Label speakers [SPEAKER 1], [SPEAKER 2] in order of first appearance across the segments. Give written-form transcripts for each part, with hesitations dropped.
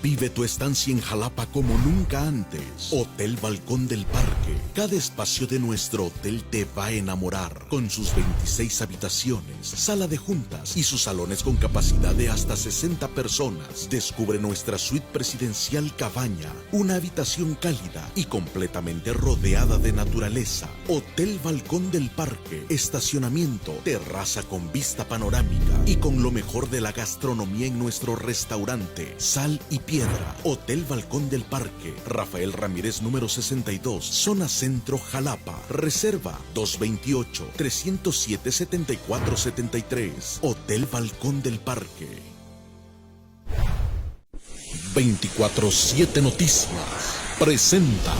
[SPEAKER 1] Vive tu estancia en Jalapa como nunca antes. Hotel Balcón del Parque. Cada espacio de nuestro hotel te va a enamorar. Con sus 26 habitaciones, sala de juntas y sus salones con capacidad de hasta 60 personas. Descubre nuestra suite presidencial Cabaña. Una habitación cálida y completamente rodeada de naturaleza. Hotel Balcón del Parque. Estacionamiento, terraza con vista panorámica y con lo mejor de la gastronomía en nuestro restaurante Sal y Piedra. Hotel Balcón del Parque, Rafael Ramírez número 62, zona centro, Jalapa. Reserva 228-307-7473. Hotel Balcón del Parque. 24/7 Noticias presenta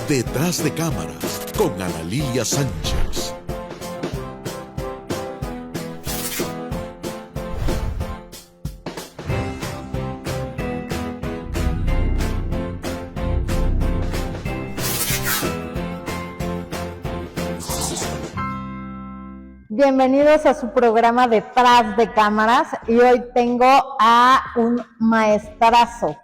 [SPEAKER 1] Detrás de cámaras con Ana Lilia Sánchez.
[SPEAKER 2] Bienvenidos a su programa Detrás de Cámaras y hoy tengo a un maestrazo.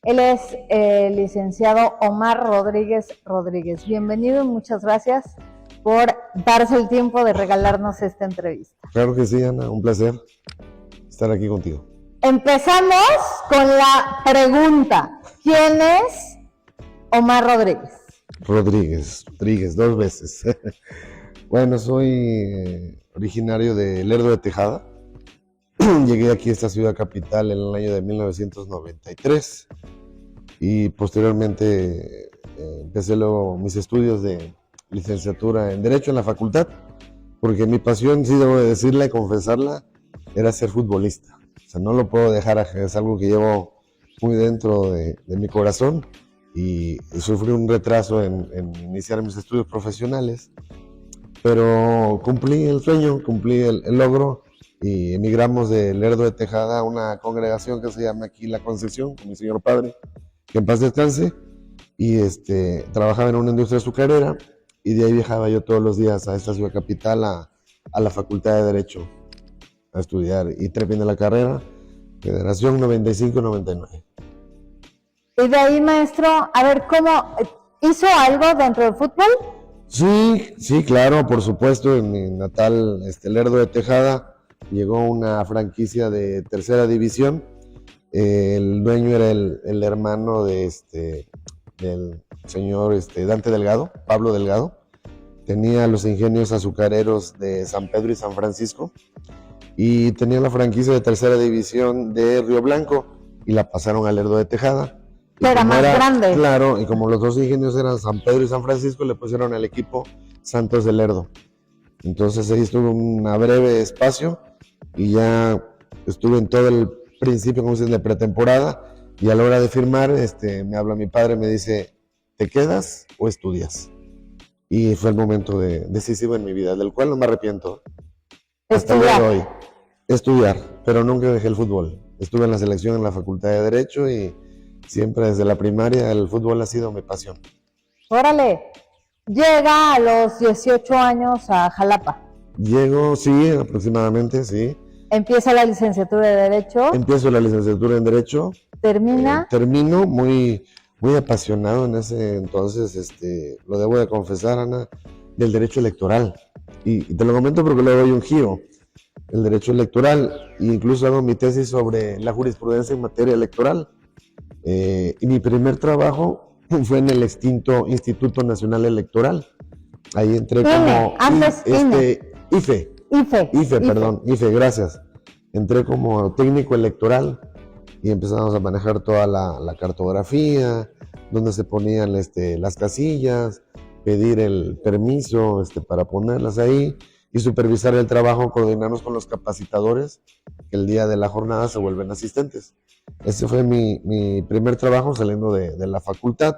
[SPEAKER 2] Él es el licenciado Omar Rodríguez Rodríguez. Bienvenido y muchas gracias por darse el tiempo de regalarnos esta entrevista.
[SPEAKER 3] Claro que sí, Ana, un placer estar aquí contigo.
[SPEAKER 2] Empezamos con la pregunta. ¿Quién es Omar Rodríguez?
[SPEAKER 3] Rodríguez, 2 veces. Bueno, soy originario de Lerdo de Tejada. Llegué aquí a esta ciudad capital en el año de 1993 y posteriormente empecé luego mis estudios de licenciatura en Derecho en la facultad, porque mi pasión, sí debo de decirla y confesarla, era ser futbolista. O sea, no lo puedo dejar, es algo que llevo muy dentro de mi corazón y sufrí un retraso en iniciar mis estudios profesionales, pero cumplí el sueño, cumplí el logro. Y emigramos de Lerdo de Tejada a una congregación que se llama aquí La Concepción, con mi señor padre, que en paz descanse, y trabajaba en una industria azucarera, y de ahí viajaba yo todos los días a esta ciudad capital, a la Facultad de Derecho, a estudiar, y terminé la carrera, generación 95-99.
[SPEAKER 2] Y de ahí, maestro, a ver, ¿cómo hizo algo dentro del fútbol?
[SPEAKER 3] Sí, claro, por supuesto, en mi natal Lerdo de Tejada, llegó una franquicia de tercera división. El dueño era el hermano del señor Dante Delgado, Pablo Delgado. Tenía los ingenios azucareros de San Pedro y San Francisco y tenía la franquicia de tercera división de Río Blanco y la pasaron a Lerdo de Tejada.
[SPEAKER 2] Era más grande.
[SPEAKER 3] Claro, y como los dos ingenios eran San Pedro y San Francisco, le pusieron al equipo Santos de Lerdo. Entonces ahí estuve un breve espacio y ya estuve en todo el principio, como se dice, de pretemporada, y a la hora de firmar, me habla mi padre, me dice, ¿te quedas o estudias? Y fue el momento decisivo en mi vida, del cual no me arrepiento. Hasta el día de hoy. Estudiar, pero nunca dejé el fútbol. Estuve en la selección en la Facultad de Derecho y siempre desde la primaria el fútbol ha sido mi pasión.
[SPEAKER 2] Órale, llega a los 18 años a Jalapa.
[SPEAKER 3] Llego, sí, aproximadamente, sí.
[SPEAKER 2] Empieza la licenciatura de Derecho.
[SPEAKER 3] Empiezo la licenciatura en Derecho.
[SPEAKER 2] ¿Termina?
[SPEAKER 3] Termino muy apasionado en ese entonces, lo debo de confesar, Ana, del derecho electoral. Y te lo comento porque le doy un giro. El derecho electoral, e incluso hago mi tesis sobre la jurisprudencia en materia electoral. Y mi primer trabajo fue en el extinto Instituto Nacional Electoral. Ahí entré como IFE, gracias. Entré como técnico electoral y empezamos a manejar toda la cartografía, donde se ponían las casillas, pedir el permiso para ponerlas ahí y supervisar el trabajo, coordinarnos con los capacitadores que el día de la jornada se vuelven asistentes. Ese fue mi primer trabajo saliendo de la facultad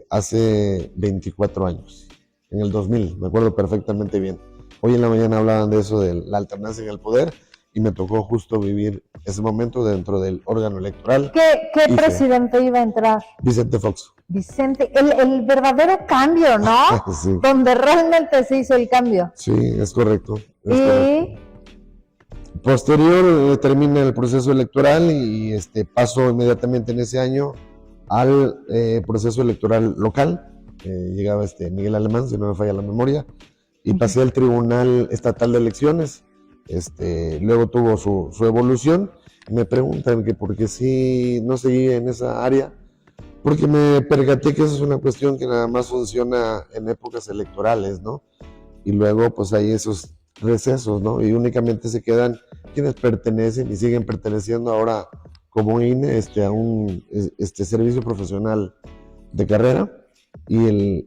[SPEAKER 3] hace 24 años, en el 2000, me acuerdo perfectamente bien. Hoy en la mañana hablaban de eso, de la alternancia en el poder, y me tocó justo vivir ese momento dentro del órgano electoral.
[SPEAKER 2] ¿Qué presidente iba a entrar?
[SPEAKER 3] Vicente Fox.
[SPEAKER 2] Vicente, el verdadero cambio, ¿no?
[SPEAKER 3] Sí.
[SPEAKER 2] Donde realmente se hizo el cambio.
[SPEAKER 3] Sí, es correcto. Es
[SPEAKER 2] Y
[SPEAKER 3] correcto. Posterior termina el proceso electoral y paso inmediatamente en ese año al proceso electoral local. Llegaba Miguel Alemán, si no me falla la memoria, y pasé al Tribunal Estatal de Elecciones. Luego tuvo su evolución. Me preguntan que por qué sí no seguí en esa área, porque me percaté que eso es una cuestión que nada más funciona en épocas electorales, ¿no? Y luego pues hay esos recesos, ¿no? Y únicamente se quedan quienes pertenecen y siguen perteneciendo ahora como INE a un servicio profesional de carrera. Y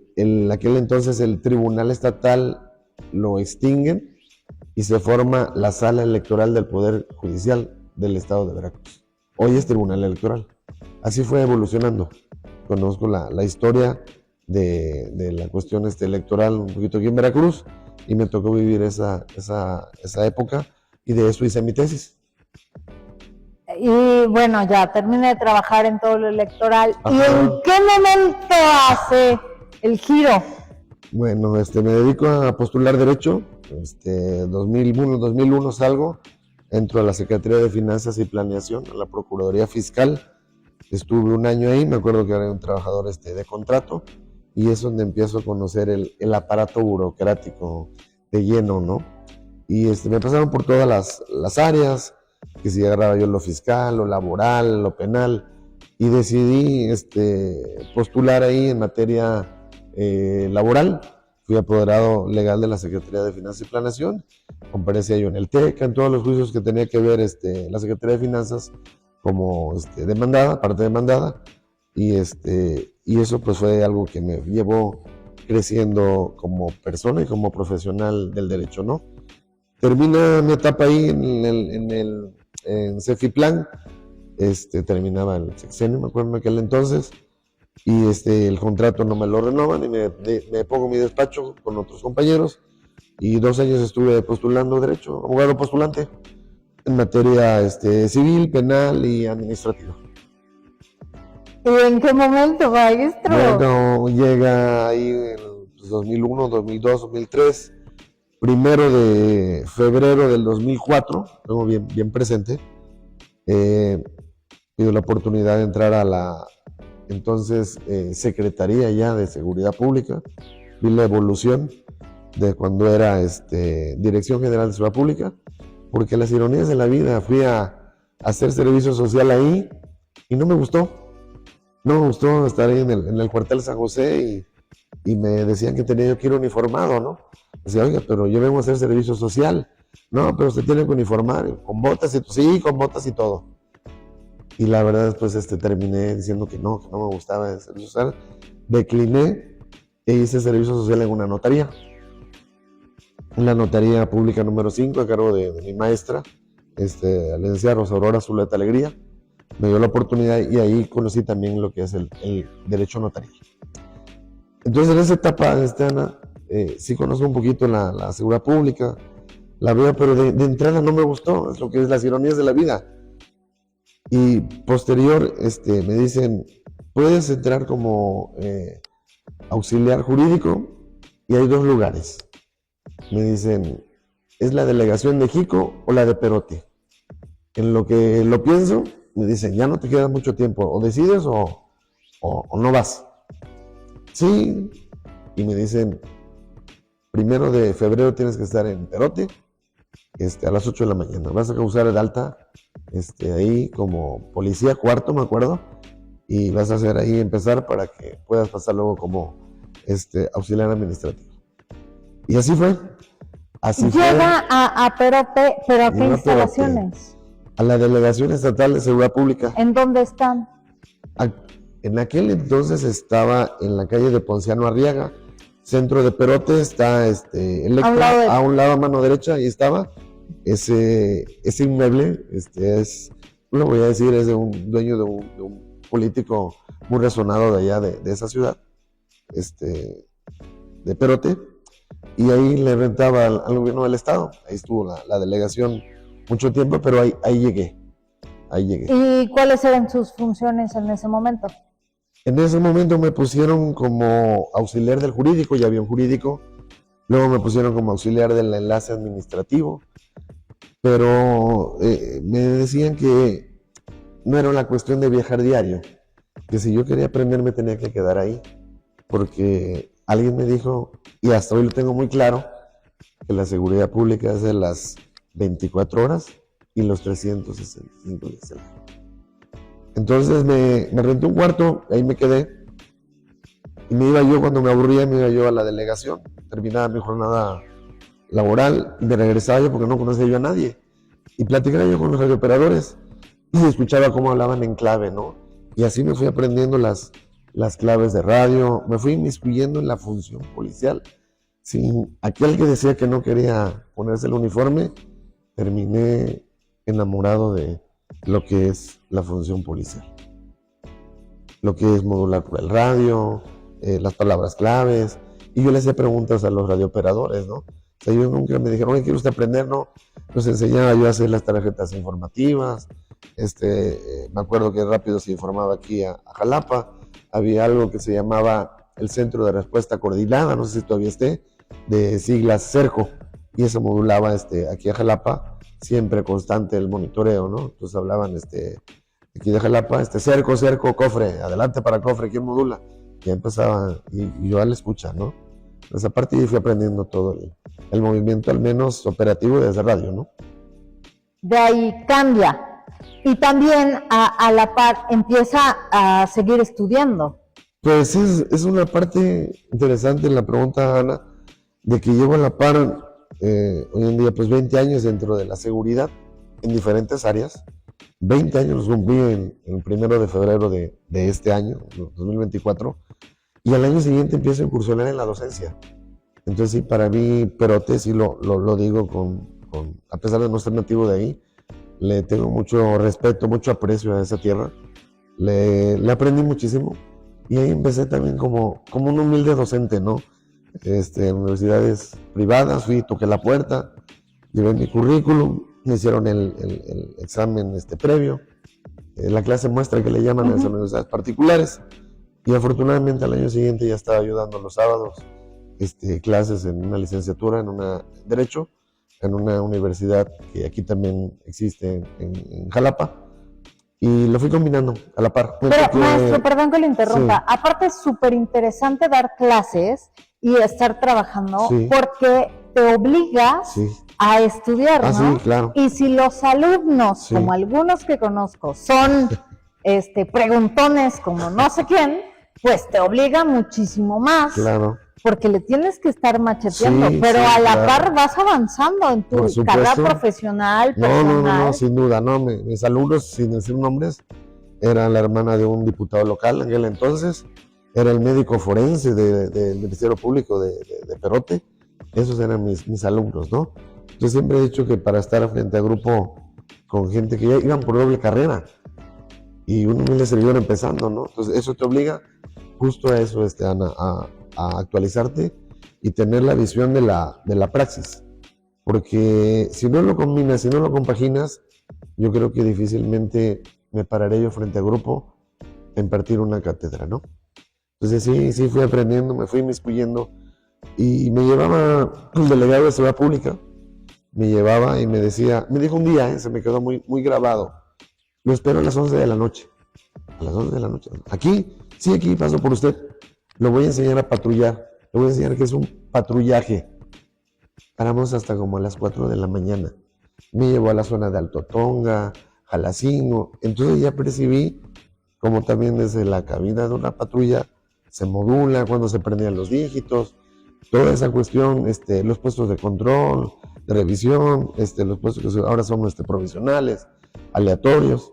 [SPEAKER 3] aquel entonces el Tribunal Estatal lo extinguen y se forma la Sala Electoral del Poder Judicial del Estado de Veracruz. Hoy es Tribunal Electoral. Así fue evolucionando. Conozco la historia de la cuestión electoral un poquito aquí en Veracruz y me tocó vivir esa época y de eso hice mi tesis.
[SPEAKER 2] Y bueno, ya terminé de trabajar en todo lo electoral.
[SPEAKER 3] Ajá.
[SPEAKER 2] ¿Y en qué momento hace el giro?
[SPEAKER 3] Bueno, me dedico a postular derecho. 2001 salgo, entro a la Secretaría de Finanzas y Planeación, a la Procuraduría Fiscal. Estuve un año ahí, me acuerdo que era un trabajador de contrato, y es donde empiezo a conocer el aparato burocrático de lleno, ¿no? Y me pasaron por todas las áreas, que si agarraba yo lo fiscal, lo laboral, lo penal, y decidí postular ahí en materia laboral. Fui apoderado legal de la Secretaría de Finanzas y Planeación, comparecía yo en el TEC, en todos los juicios que tenía que ver la Secretaría de Finanzas como demandada, parte demandada, y eso pues fue algo que me llevó creciendo como persona y como profesional del derecho, ¿no? Termina mi etapa ahí en Cefiplan, terminaba el sexenio, me acuerdo en aquel entonces, y el contrato no me lo renovan y me pongo mi despacho con otros compañeros, y 2 años estuve postulando derecho, abogado postulante, en materia civil, penal y administrativa.
[SPEAKER 2] ¿Y en qué momento, maestro?
[SPEAKER 3] Bueno, llega ahí en 2001, 2002, 2003, 1 de febrero del 2004, tengo bien presente, pido la oportunidad de entrar a la entonces Secretaría ya de Seguridad Pública. Vi la evolución de cuando era Dirección General de Seguridad Pública, porque las ironías de la vida, fui a hacer servicio social ahí y no me gustó. No me gustó estar ahí en el cuartel San José y me decían que tenía yo que ir uniformado, ¿no? Decía, oiga, pero yo vengo a hacer servicio social. No, pero usted tiene que uniformar, con botas y todo. Sí, con botas y todo. Y la verdad después terminé diciendo que no me gustaba el servicio social. Decliné e hice servicio social en una notaría. En la notaría pública número 5, a cargo de mi maestra, la licenciada Rosa Aurora Zuleta Alegría. Me dio la oportunidad y ahí conocí también lo que es el derecho notarial. Entonces en esa etapa, Ana, sí conozco un poquito la seguridad pública, la veo, pero de entrada no me gustó, es lo que es las ironías de la vida. Y posterior me dicen, puedes entrar como auxiliar jurídico y hay 2 lugares. Me dicen, ¿es la delegación de Jico o la de Perote? En lo que lo pienso, me dicen, ya no te queda mucho tiempo, o decides o no vas. Sí, y me dicen, 1 de febrero tienes que estar en Perote, a las 8 de la mañana. Vas a causar el alta ahí como policía cuarto, me acuerdo, y vas a hacer ahí empezar para que puedas pasar luego como auxiliar administrativo. Y así fue.
[SPEAKER 2] Llega a Perote, ¿pero a qué instalaciones?
[SPEAKER 3] A la Delegación Estatal de Seguridad Pública.
[SPEAKER 2] ¿En dónde están?
[SPEAKER 3] En aquel entonces estaba en la calle de Ponciano Arriaga, centro de Perote, está Electra, a un lado a mano derecha, ahí estaba ese inmueble, no lo voy a decir, es de un dueño de un político muy resonado de allá de esa ciudad, de Perote, y ahí le rentaba al gobierno del estado. Ahí estuvo la delegación mucho tiempo, pero ahí llegué.
[SPEAKER 2] ¿Y cuáles eran sus funciones en ese momento?
[SPEAKER 3] En ese momento me pusieron como auxiliar del jurídico, ya había un jurídico. Luego me pusieron como auxiliar del enlace administrativo. Pero me decían que no era una cuestión de viajar diario, que si yo quería aprender me tenía que quedar ahí, porque alguien me dijo, y hasta hoy lo tengo muy claro, que la seguridad pública es de las 24 horas y los 365 días del año. Entonces me renté un cuarto, ahí me quedé, y me iba yo, cuando me aburría, me iba yo a la delegación, terminaba mi jornada laboral y me regresaba yo porque no conocía yo a nadie. Y platicaba yo con los radiooperadores y escuchaba cómo hablaban en clave, ¿no? Y así me fui aprendiendo las claves de radio, me fui inmiscuyendo en la función policial. Sin aquel que decía que no quería ponerse el uniforme, terminé enamorado de lo que es la función policial. Lo que es modular por el radio, las palabras claves. Y yo le hacía preguntas a los radiooperadores, ¿no? O sea, yo nunca me dijeron, oye, ¿quiere usted aprender? No, los enseñaba yo a hacer las tarjetas informativas. Me acuerdo que rápido se informaba aquí a Jalapa. Había algo que se llamaba el Centro de Respuesta Coordinada, no sé si todavía esté, de siglas CERCO. Y eso modulaba aquí a Jalapa, siempre constante el monitoreo, ¿no? Entonces hablaban aquí de Jalapa, cerco, cofre, adelante para cofre, ¿quién modula? Ya empezaba, y yo a la escucha, ¿no? Pues aparte yo fui aprendiendo todo el movimiento, al menos operativo desde radio, ¿no?
[SPEAKER 2] De ahí cambia. Y también a la par empieza a seguir estudiando.
[SPEAKER 3] Pues es una parte interesante en la pregunta, Ana, de que llevo a la par hoy en día pues 20 años dentro de la seguridad en diferentes áreas. 20 años los cumplí el 1 de febrero de este año, 2024, y al año siguiente empiezo a incursionar en la docencia. Entonces sí, para mí Perote, sí lo digo a pesar de no ser nativo de ahí, le tengo mucho respeto, mucho aprecio a esa tierra. Le aprendí muchísimo y ahí empecé también como un humilde docente, ¿no? En universidades privadas, toqué la puerta, llevé mi currículum, me hicieron el examen previo, la clase muestra que le llaman a las universidades particulares, y afortunadamente al año siguiente ya estaba ayudando los sábados clases en una licenciatura, en Derecho, en una universidad que aquí también existe en Jalapa, y lo fui combinando a la par.
[SPEAKER 2] Pero, maestro, perdón que lo interrumpa, sí. Aparte es súper interesante dar clases y estar trabajando, sí, porque te obligas, sí, a estudiar, ¿no?
[SPEAKER 3] Sí, claro.
[SPEAKER 2] Y si los alumnos, sí, como algunos que conozco, son preguntones como no sé quién, pues te obliga muchísimo más.
[SPEAKER 3] Claro.
[SPEAKER 2] Porque le tienes que estar macheteando, sí, pero sí, a la par vas avanzando en tu carrera profesional, personal.
[SPEAKER 3] No, sin duda, no. Mis alumnos, sin decir nombres, era la hermana de un diputado local en aquel entonces, era el médico forense del Ministerio Público de Perote. Esos eran mis alumnos, ¿no? Yo siempre he dicho que para estar frente a grupo con gente que ya iban por doble carrera y un humilde servidor empezando, ¿no? Entonces eso te obliga justo a eso, Ana, a actualizarte y tener la visión de la praxis, porque si no lo combinas, si no lo compaginas, yo creo que difícilmente me pararé yo frente a grupo a impartir una cátedra, ¿no? Entonces sí fui aprendiendo, me fui inmiscuyendo, y me llevaba el delegado de Seguridad Pública, me llevaba y me decía, me dijo un día, se me quedó muy, muy grabado, lo espero a las 11 de la noche, a las 11 de la noche, aquí paso por usted, lo voy a enseñar a patrullar, le voy a enseñar que es un patrullaje. Paramos hasta como a las 4 de la mañana. Me llevó a la zona de Alto Tonga, Jalacingo. Entonces ya percibí como también desde la cabina de una patrulla se modula, cuando se prendían los dígitos, toda esa cuestión, los puestos de control, de revisión, los puestos que ahora son provisionales, aleatorios.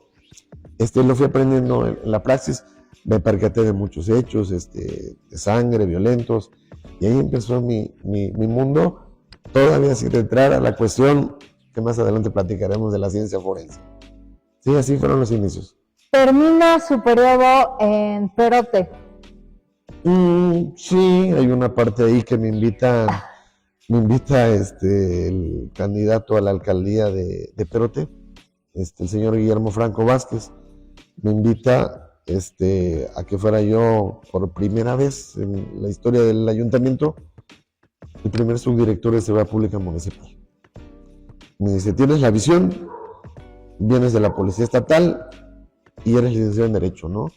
[SPEAKER 3] Lo fui aprendiendo en la praxis. Me percaté de muchos hechos de sangre, violentos, y ahí empezó mi mundo, todavía sin entrar a la cuestión que más adelante platicaremos de la ciencia forense. Sí, así fueron los inicios.
[SPEAKER 2] Termina su periodo en Perote.
[SPEAKER 3] Sí, hay una parte ahí que me invita el candidato a la alcaldía de Perote, el señor Guillermo Franco Vázquez, me invita a que fuera yo por primera vez en la historia del ayuntamiento el primer subdirector de Seguridad Pública Municipal. Me dice, tienes la visión, vienes de la Policía Estatal y eres licenciado en Derecho, ¿no?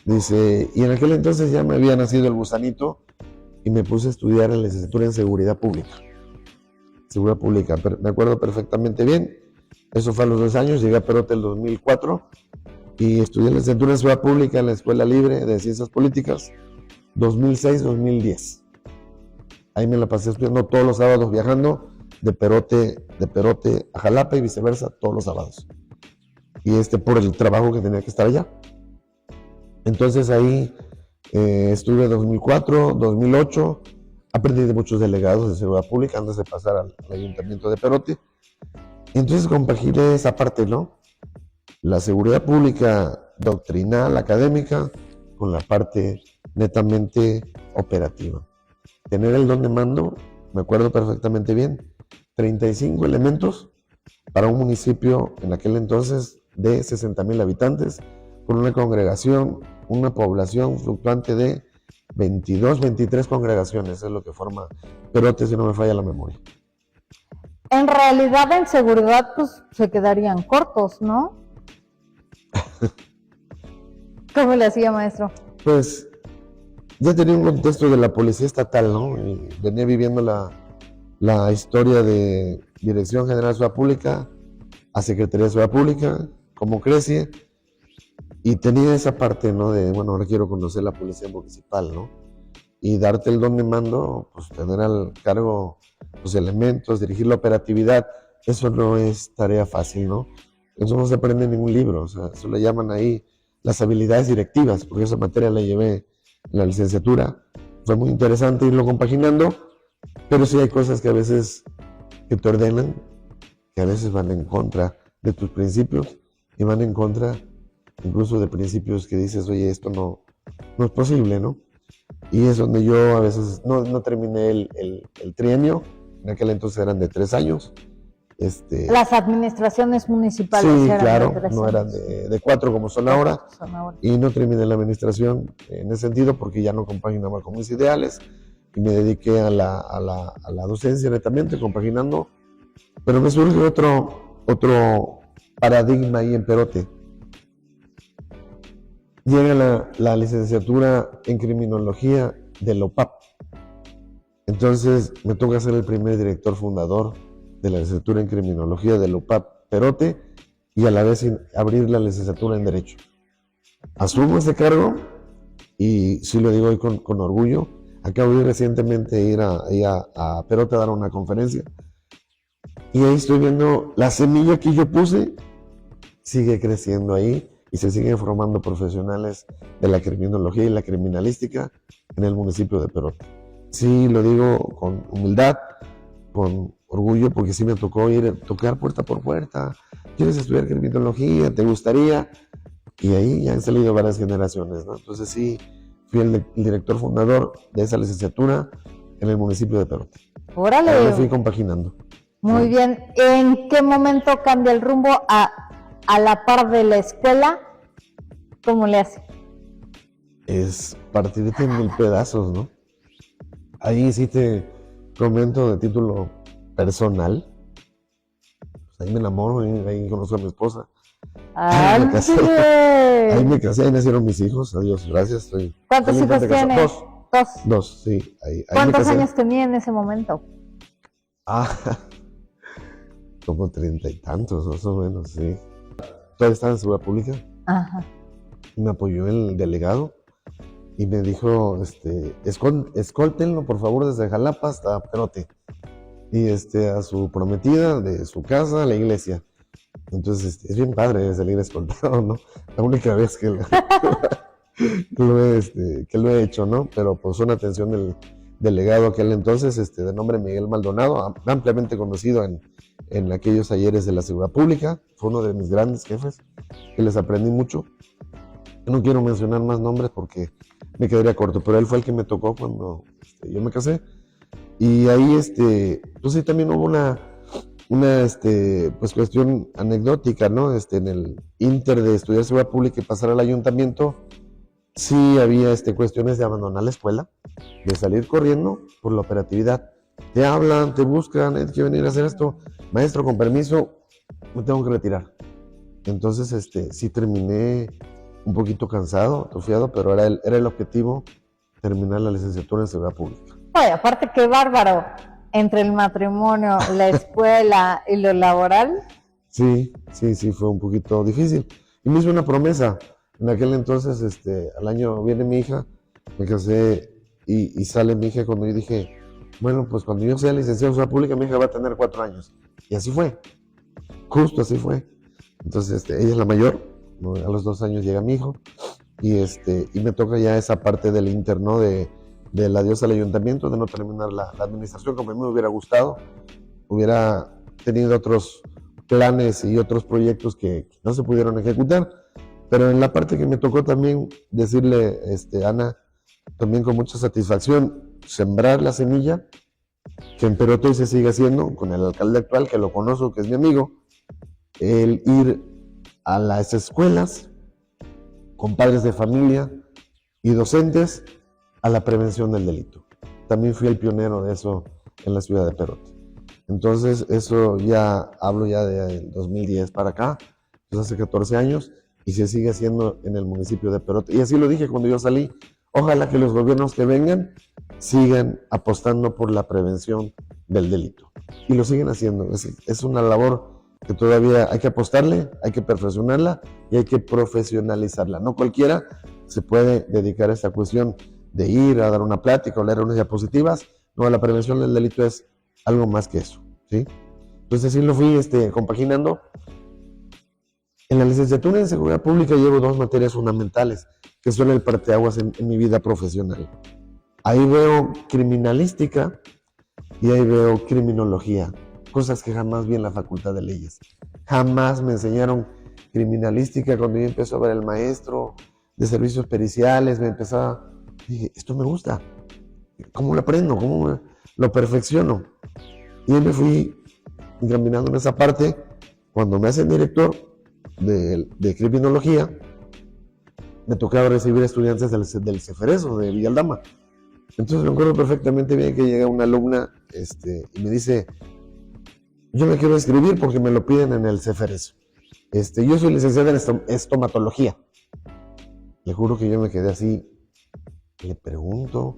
[SPEAKER 3] Dice, y en aquel entonces ya me había nacido el gusanito y me puse a estudiar la licenciatura en Seguridad Pública. Seguridad Pública, me acuerdo perfectamente bien. Eso fue a los 2 años, llegué a Perote el 2004 y estudié la licenciatura en Seguridad Pública en la Escuela Libre de Ciencias Políticas 2006-2010. Ahí me la pasé estudiando todos los sábados, viajando de Perote a Jalapa y viceversa todos los sábados. Y por el trabajo que tenía que estar allá. Entonces ahí estuve 2004, 2008, aprendí de muchos delegados de Seguridad Pública antes de pasar al Ayuntamiento de Perote. Entonces compaginé esa parte, ¿no? La seguridad pública doctrinal, académica, con la parte netamente operativa. Tener el don de mando, me acuerdo perfectamente bien, 35 elementos para un municipio en aquel entonces de 60,000 habitantes, con una congregación, una población fluctuante de 22, 23 congregaciones, es lo que forma Perote, si no me falla la memoria.
[SPEAKER 2] En realidad, en seguridad, pues se quedarían cortos, ¿no? ¿Cómo le hacía, maestro?
[SPEAKER 3] Pues ya tenía un contexto de la Policía Estatal, ¿no? Y venía viviendo la historia de Dirección General de Seguridad Pública a Secretaría de Seguridad Pública, cómo crece, y tenía esa parte, ¿no? De, bueno, ahora quiero conocer la Policía Municipal, ¿no? Y darte el don de mando, pues tener al cargo los elementos, dirigir la operatividad, eso no es tarea fácil, ¿no? Eso no se aprende en ningún libro, o sea, eso le llaman ahí las habilidades directivas, porque esa materia la llevé en la licenciatura. Fue muy interesante irlo compaginando, pero sí hay cosas que a veces que te ordenan, que a veces van en contra de tus principios y van en contra incluso de principios que dices, oye, esto no es posible, ¿no? Y es donde yo a veces no terminé el trienio, en aquel entonces eran de 3 años.
[SPEAKER 2] Las administraciones municipales
[SPEAKER 3] sí,
[SPEAKER 2] eran
[SPEAKER 3] claro,
[SPEAKER 2] de 3
[SPEAKER 3] no
[SPEAKER 2] años.
[SPEAKER 3] eran de 4 como son ahora. Y no terminé la administración en ese sentido porque ya no compaginaba con mis ideales y me dediqué a la docencia netamente, compaginando. Pero me surge otro paradigma ahí en Perote. Llega la licenciatura en criminología de la UPAP. Entonces me toca ser el primer director fundador de la licenciatura en criminología de la UPAP Perote y a la vez abrir la licenciatura en Derecho. Asumo ese cargo y sí lo digo hoy con orgullo. Acabo de recientemente ir a Perote a dar una conferencia y ahí estoy viendo la semilla que yo puse sigue creciendo ahí y se siguen formando profesionales de la criminología y la criminalística en el municipio de Perote. Sí, lo digo con humildad, con orgullo, porque sí me tocó ir a tocar puerta por puerta. ¿Quieres estudiar criminología? ¿Te gustaría? Y ahí ya han salido varias generaciones, ¿no? Entonces sí, fui el director fundador de esa licenciatura en el municipio de Perote.
[SPEAKER 2] ¡Órale!
[SPEAKER 3] Ahí me fui compaginando.
[SPEAKER 2] Muy bien. ¿En qué momento cambia el rumbo a la par de la escuela? ¿Cómo le hace?
[SPEAKER 3] Es partirte en 1000 pedazos, ¿no? Ahí sí te comento de título personal. Pues ahí me enamoro, ahí conozco a mi esposa. Ahí me casé, ahí nacieron mis hijos, adiós, gracias.
[SPEAKER 2] ¿Cuántos hijos tiene?
[SPEAKER 3] Dos, sí. Ahí
[SPEAKER 2] ¿Cuántos años tenía en ese momento?
[SPEAKER 3] Como 30 y tantos, más o menos, sí. Todavía estaba en Seguridad Pública.
[SPEAKER 2] Ajá.
[SPEAKER 3] Me apoyó el delegado y me dijo, escóltenlo por favor desde Jalapa hasta Perote. Y a su prometida, de su casa a la iglesia. Entonces, es bien padre salir escoltado, ¿no? La única vez que lo he hecho, ¿no? Pero pues una atención del delegado aquel entonces, de nombre Miguel Maldonado, ampliamente conocido en aquellos talleres de la seguridad pública. Fue uno de mis grandes jefes, que les aprendí mucho. No quiero mencionar más nombres porque me quedaría corto, pero él fue el que me tocó cuando yo me casé. Y ahí, pues sí, también hubo pues cuestión anecdótica, ¿no? En el inter de estudiar seguridad pública y pasar al ayuntamiento, sí había cuestiones de abandonar la escuela, de salir corriendo por la operatividad. Te hablan, te buscan, hay que venir a hacer esto. Maestro, con permiso, me tengo que retirar. Entonces, sí terminé un poquito cansado, atrofiado, pero era el objetivo, terminar la licenciatura en seguridad pública.
[SPEAKER 2] Oye, aparte qué bárbaro, entre el matrimonio, la escuela y lo laboral.
[SPEAKER 3] Sí, fue un poquito difícil. Y me hizo una promesa. En aquel entonces, al año viene mi hija, me casé y sale mi hija cuando yo dije, bueno, pues cuando yo sea licenciado en seguridad pública, mi hija va a tener 4 años. Y así fue, justo así fue. Entonces, ella es la mayor, ¿no? A los 2 años llega mi hijo y me toca ya esa parte del interno del adiós al ayuntamiento, de no terminar la administración como a mí me hubiera gustado. Hubiera tenido otros planes y otros proyectos que no se pudieron ejecutar, pero en la parte que me tocó también decirle, Ana, también con mucha satisfacción, sembrar la semilla, que en Perote hoy se sigue haciendo, con el alcalde actual, que lo conozco, que es mi amigo, el ir a las escuelas con padres de familia y docentes a la prevención del delito. También fui el pionero de eso en la ciudad de Perote. Entonces, eso ya hablo ya de 2010 para acá, pues hace 14 años, y se sigue haciendo en el municipio de Perote. Y así lo dije cuando yo salí, ojalá que los gobiernos que vengan sigan apostando por la prevención del delito. Y lo siguen haciendo. Es una labor que todavía hay que apostarle, hay que perfeccionarla y hay que profesionalizarla. No cualquiera se puede dedicar a esta cuestión de ir a dar una plática o leer unas diapositivas. No, la prevención del delito es algo más que eso, ¿sí? Entonces sí lo fui compaginando. En la licenciatura en Seguridad Pública llevo 2 materias fundamentales, que son el parteaguas en mi vida profesional. Ahí veo criminalística y ahí veo criminología, cosas que jamás vi en la Facultad de Leyes. Jamás me enseñaron criminalística. Cuando yo empecé a ver el maestro de servicios periciales, dije, esto me gusta. ¿Cómo lo aprendo? ¿Cómo lo perfecciono? Y me fui encaminando en esa parte. Cuando me hacen director de criminología, me tocaba recibir estudiantes del Ceferezo, de Villaldama. Entonces me acuerdo perfectamente bien que llega una alumna y me dice, yo me quiero inscribir porque me lo piden en el Ceferezo. Yo soy licenciada en estomatología. Le juro que yo me quedé así, le pregunto,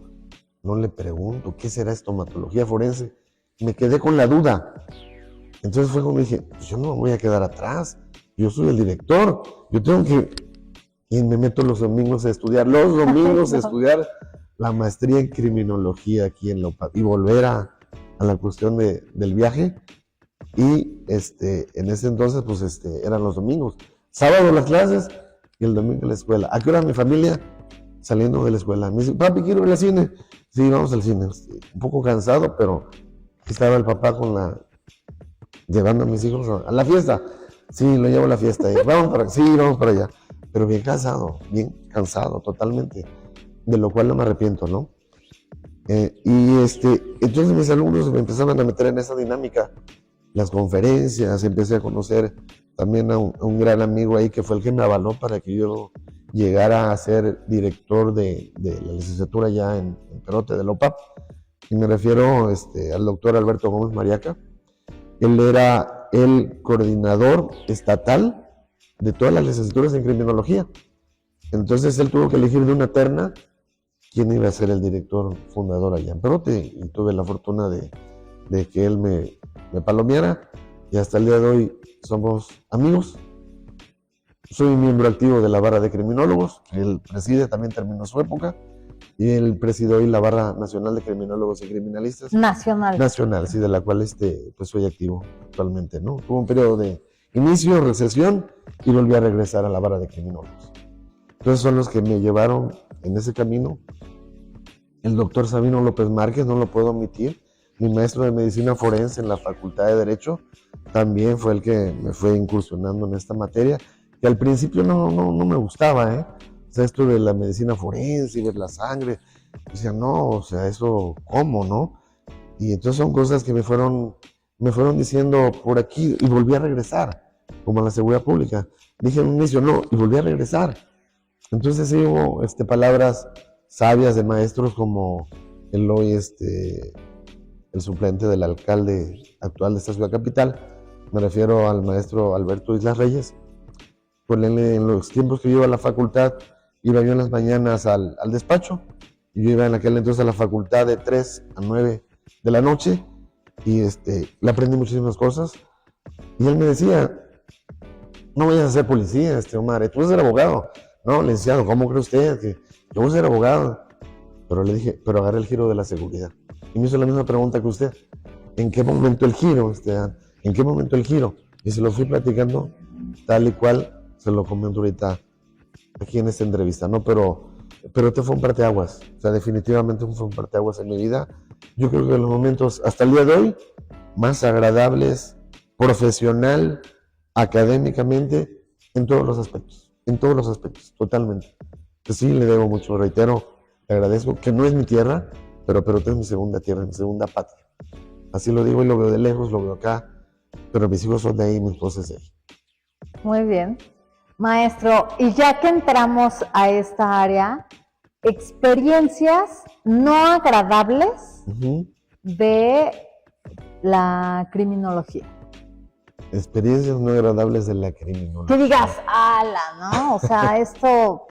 [SPEAKER 3] no le pregunto, ¿qué será estomatología forense? Me quedé con la duda. Entonces fue cuando dije, yo no me voy a quedar atrás, yo soy el director, yo tengo que... Y me meto los domingos a estudiar, la maestría en criminología aquí en la UPAP y volver a la cuestión del viaje. Y en ese entonces, pues eran los domingos. Sábado las clases y el domingo la escuela. ¿A qué hora mi familia? Saliendo de la escuela. Me dice, papi, quiero ir al cine. Sí, vamos al cine. Un poco cansado, pero aquí estaba el papá llevando a mis hijos a la fiesta. Sí, lo llevo a la fiesta. Vamos para allá. Pero bien cansado totalmente. De lo cual no me arrepiento, ¿no? Entonces mis alumnos me empezaban a meter en esa dinámica. Las conferencias, empecé a conocer también a un gran amigo ahí que fue el que me avaló para que yo llegara a ser director de la licenciatura ya en Perote de la UPAP. Y me refiero al doctor Alberto Gómez Mariaca. Él era el coordinador estatal de todas las licenciaturas en criminología. Entonces él tuvo que elegir de una terna quién iba a ser el director fundador allá en Perote, y tuve la fortuna de que él me palomeara, y hasta el día de hoy somos amigos. Soy miembro activo de la barra de criminólogos, que él preside, también terminó su época, y él preside hoy la barra nacional de criminólogos y criminalistas. Nacional, sí, de la cual pues soy activo actualmente, ¿no? Tuvo un periodo de inicio, recesión, y volví a regresar a la barra de criminólogos. Entonces son los que me llevaron en ese camino. El doctor Sabino López Márquez, no lo puedo omitir, mi maestro de medicina forense en la Facultad de Derecho, también fue el que me fue incursionando en esta materia, que al principio no me gustaba, ¿eh? O sea, esto de la medicina forense y ver la sangre, decía, no, o sea, eso, ¿cómo, no? Y entonces son cosas que me fueron me fueron diciendo por aquí y volví a regresar, como a la seguridad pública. Dije en un inicio no, y volví a regresar. Entonces sí hubo palabras sabias de maestros como el hoy el suplente del alcalde actual de esta ciudad capital, me refiero al maestro Alberto Islas Reyes. Pues en los tiempos que yo iba a la facultad, iba yo en las mañanas al despacho, y yo iba en aquel entonces a la facultad de 3 a 9 de la noche, y le aprendí muchísimas cosas, y él me decía, no vayas a ser policía, Omar, tú vas a ser abogado. No, licenciado, ¿cómo cree usted que yo voy a ser abogado? Pero le dije, pero agarré el giro de la seguridad. Y me hizo la misma pregunta que usted. ¿En qué momento el giro, ¿En qué momento el giro? Y se lo fui platicando tal y cual se lo comento ahorita aquí en esta entrevista, ¿no? Pero este fue un parteaguas. O sea, definitivamente fue un parteaguas en mi vida. Yo creo que en los momentos, hasta el día de hoy, más agradables, profesional, académicamente, en todos los aspectos, totalmente. Pues sí, le debo mucho, reitero, le agradezco, que no es mi tierra, pero es mi segunda tierra, mi segunda patria. Así lo digo y lo veo de lejos, lo veo acá, pero mis hijos son de ahí, mi esposa es de ahí.
[SPEAKER 2] Muy bien. Maestro, y ya que entramos a esta área, experiencias no agradables de la criminología.
[SPEAKER 3] Experiencias no agradables de la criminología.
[SPEAKER 2] Que digas, ala, ¿no? O sea, esto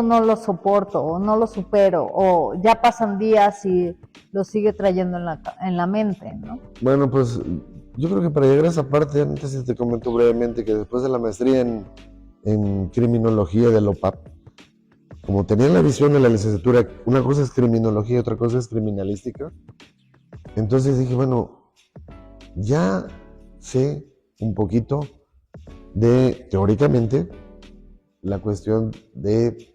[SPEAKER 2] no lo soporto, o no lo supero, o ya pasan días y lo sigue trayendo en la mente, ¿no?
[SPEAKER 3] Bueno, pues yo creo que para llegar a esa parte, antes te comento brevemente que después de la maestría en criminología de la UPAP, como tenía la visión de la licenciatura, una cosa es criminología y otra cosa es criminalística, entonces dije, bueno, ya sé un poquito de, teóricamente, la cuestión de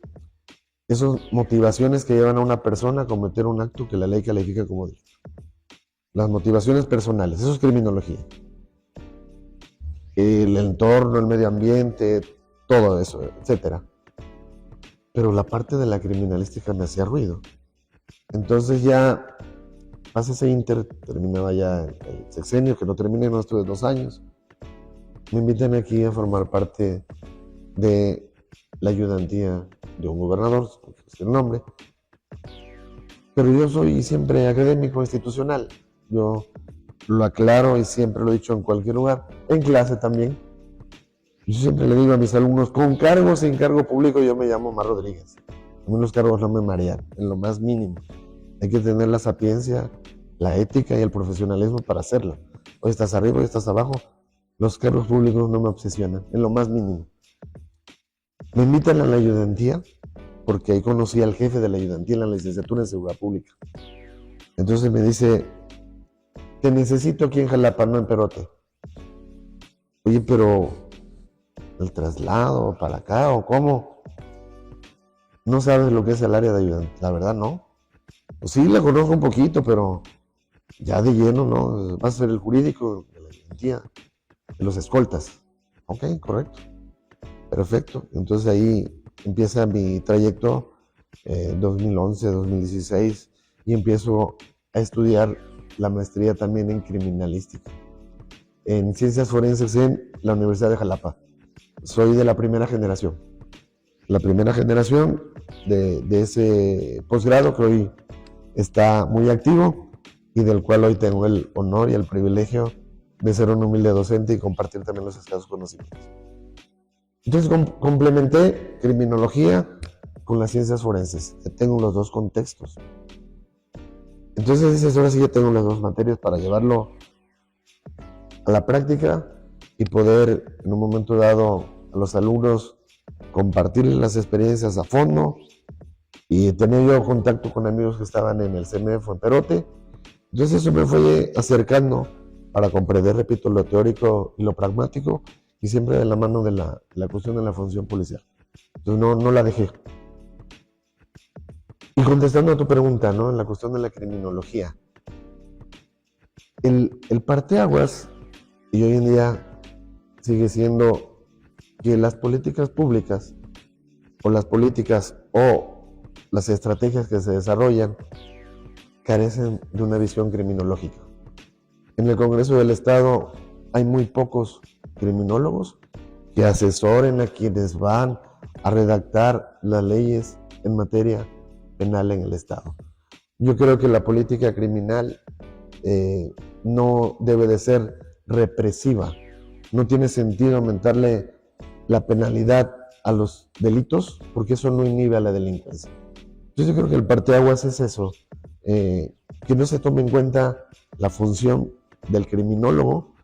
[SPEAKER 3] esas motivaciones que llevan a una persona a cometer un acto que la ley califica como delito. Las motivaciones personales, eso es criminología. El entorno, el medio ambiente, todo eso, etcétera. Pero la parte de la criminalística me hacía ruido. Entonces ya pasa ese terminaba ya el sexenio, que no terminé, no estuve 2 años. Me invitan aquí a formar parte de la ayudantía de un gobernador, es el nombre. Pero yo soy siempre académico institucional. Yo lo aclaro y siempre lo he dicho en cualquier lugar, en clase también. Yo siempre le digo a mis alumnos, con cargo o sin cargo público, yo me llamo Omar Rodríguez. A mí los cargos no me marean, en lo más mínimo. Hay que tener la sapiencia, la ética y el profesionalismo para hacerlo. Hoy estás arriba, hoy estás abajo. Los cargos públicos no me obsesionan, en lo más mínimo. Me invitan a la ayudantía, porque ahí conocí al jefe de la ayudantía en la licenciatura en Seguridad Pública. Entonces me dice, te necesito aquí en Jalapa, no en Perote. Oye, pero el traslado para acá o cómo, no sabes lo que es el área de ayudante, la verdad no. Pues sí, la conozco un poquito, pero ya de lleno no, vas a ser el jurídico de la ayudantía, de los escoltas. Ok, correcto, perfecto. Entonces ahí empieza mi trayecto 2011, 2016 y empiezo a estudiar la maestría también en criminalística, en ciencias forenses en la Universidad de Jalapa. Soy de la primera generación de ese posgrado que hoy está muy activo y del cual hoy tengo el honor y el privilegio de ser un humilde docente y compartir también los escasos conocimientos. Entonces complementé criminología con las ciencias forenses. Tengo los dos contextos. Entonces dices, ahora sí ya tengo las dos materias para llevarlo a la práctica y poder en un momento dado a los alumnos compartirles las experiencias a fondo y tener yo contacto con amigos que estaban en el CEMEF o en Perote. Entonces eso me fue acercando para comprender, repito, lo teórico y lo pragmático y siempre de la mano de la cuestión de la función policial. Entonces no la dejé. Y contestando a tu pregunta, ¿no? En la cuestión de la criminología. El parteaguas, y hoy en día sigue siendo que las políticas públicas, o las políticas o las estrategias que se desarrollan, carecen de una visión criminológica. En el Congreso del Estado hay muy pocos criminólogos que asesoren a quienes van a redactar las leyes en materia penal en el Estado. Yo creo que la política criminal no debe de ser represiva. No tiene sentido aumentarle la penalidad a los delitos porque eso no inhibe a la delincuencia. Entonces yo creo que el parteaguas es eso, que no se tome en cuenta la función del criminólogo,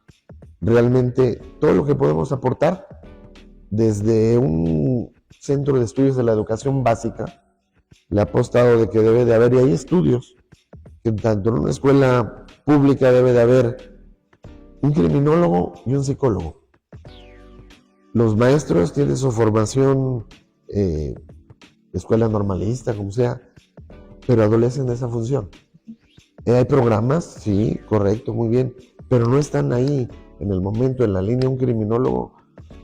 [SPEAKER 3] realmente todo lo que podemos aportar desde un centro de estudios de la educación básica. Le ha apostado de que debe de haber, y hay estudios, que tanto en una escuela pública debe de haber un criminólogo y un psicólogo. Los maestros tienen su formación, escuela normalista, como sea, pero adolecen de esa función. Hay programas, sí, correcto, muy bien, pero no están ahí en el momento, en la línea, un criminólogo,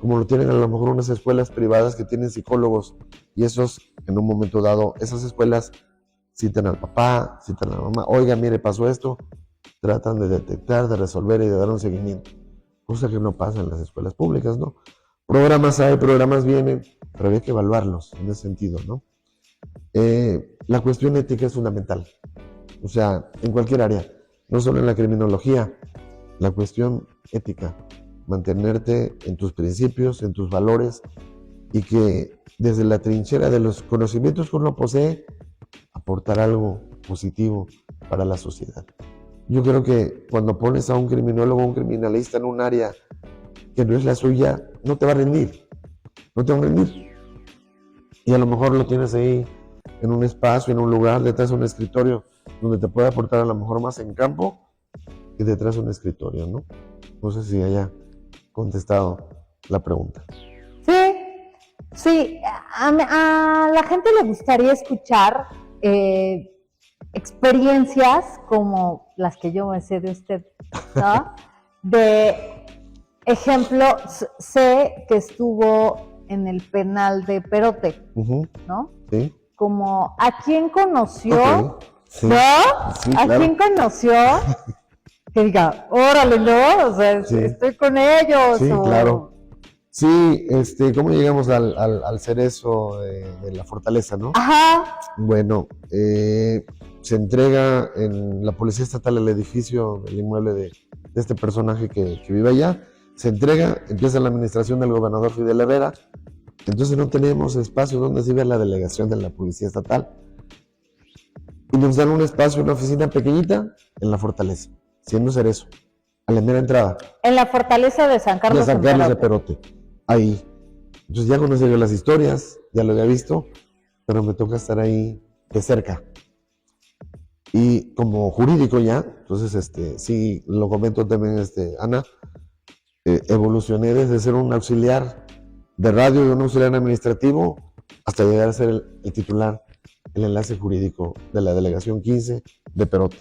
[SPEAKER 3] como lo tienen a lo mejor unas escuelas privadas que tienen psicólogos, y esos, en un momento dado, esas escuelas citan al papá, citan a la mamá, oiga, mire, pasó esto, tratan de detectar, de resolver y de dar un seguimiento, cosa que no pasa en las escuelas públicas, ¿no? Programas hay, programas vienen, pero hay que evaluarlos en ese sentido, ¿no? La cuestión ética es fundamental, o sea, en cualquier área, no solo en la criminología, la cuestión ética, mantenerte en tus principios, en tus valores, y que desde la trinchera de los conocimientos que uno posee, aportar algo positivo para la sociedad. Yo creo que cuando pones a un criminólogo o un criminalista en un área que no es la suya, no te va a rendir, no te va a rendir. Y a lo mejor lo tienes ahí en un espacio, en un lugar, detrás de un escritorio, donde te puede aportar a lo mejor más en campo que detrás de un escritorio, ¿no? No sé si haya contestado la pregunta.
[SPEAKER 2] Sí, a la gente le gustaría escuchar experiencias como las que yo me sé de usted, ¿no? De ejemplo, sé que estuvo en el penal de Perote, ¿no?
[SPEAKER 3] Sí.
[SPEAKER 2] Como, ¿a quién conoció?
[SPEAKER 3] Okay. Sí.
[SPEAKER 2] ¿No?
[SPEAKER 3] Sí,
[SPEAKER 2] ¿A
[SPEAKER 3] claro.
[SPEAKER 2] quién conoció? Que diga, órale, ¿no? O sea,
[SPEAKER 3] Sí.
[SPEAKER 2] estoy con ellos.
[SPEAKER 3] Sí,
[SPEAKER 2] o...
[SPEAKER 3] claro. Sí, ¿cómo llegamos al cerezo de la fortaleza, no?
[SPEAKER 2] Ajá.
[SPEAKER 3] Bueno, se entrega en la Policía Estatal el edificio, el inmueble de este personaje que vive allá, se entrega, empieza la administración del gobernador Fidel Herrera, entonces no tenemos espacio donde se ve la delegación de la Policía Estatal, y nos dan un espacio, una oficina pequeñita en la fortaleza, siendo Cerezo, a la mera entrada.
[SPEAKER 2] En la fortaleza de San Carlos,
[SPEAKER 3] de Perote, ahí. Entonces ya conocí yo las historias, ya lo había visto, pero me toca estar ahí de cerca. Y como jurídico ya, entonces sí, lo comento también, Ana, evolucioné desde ser un auxiliar de radio y un auxiliar administrativo hasta llegar a ser el titular, el enlace jurídico de la Delegación 15 de Perote.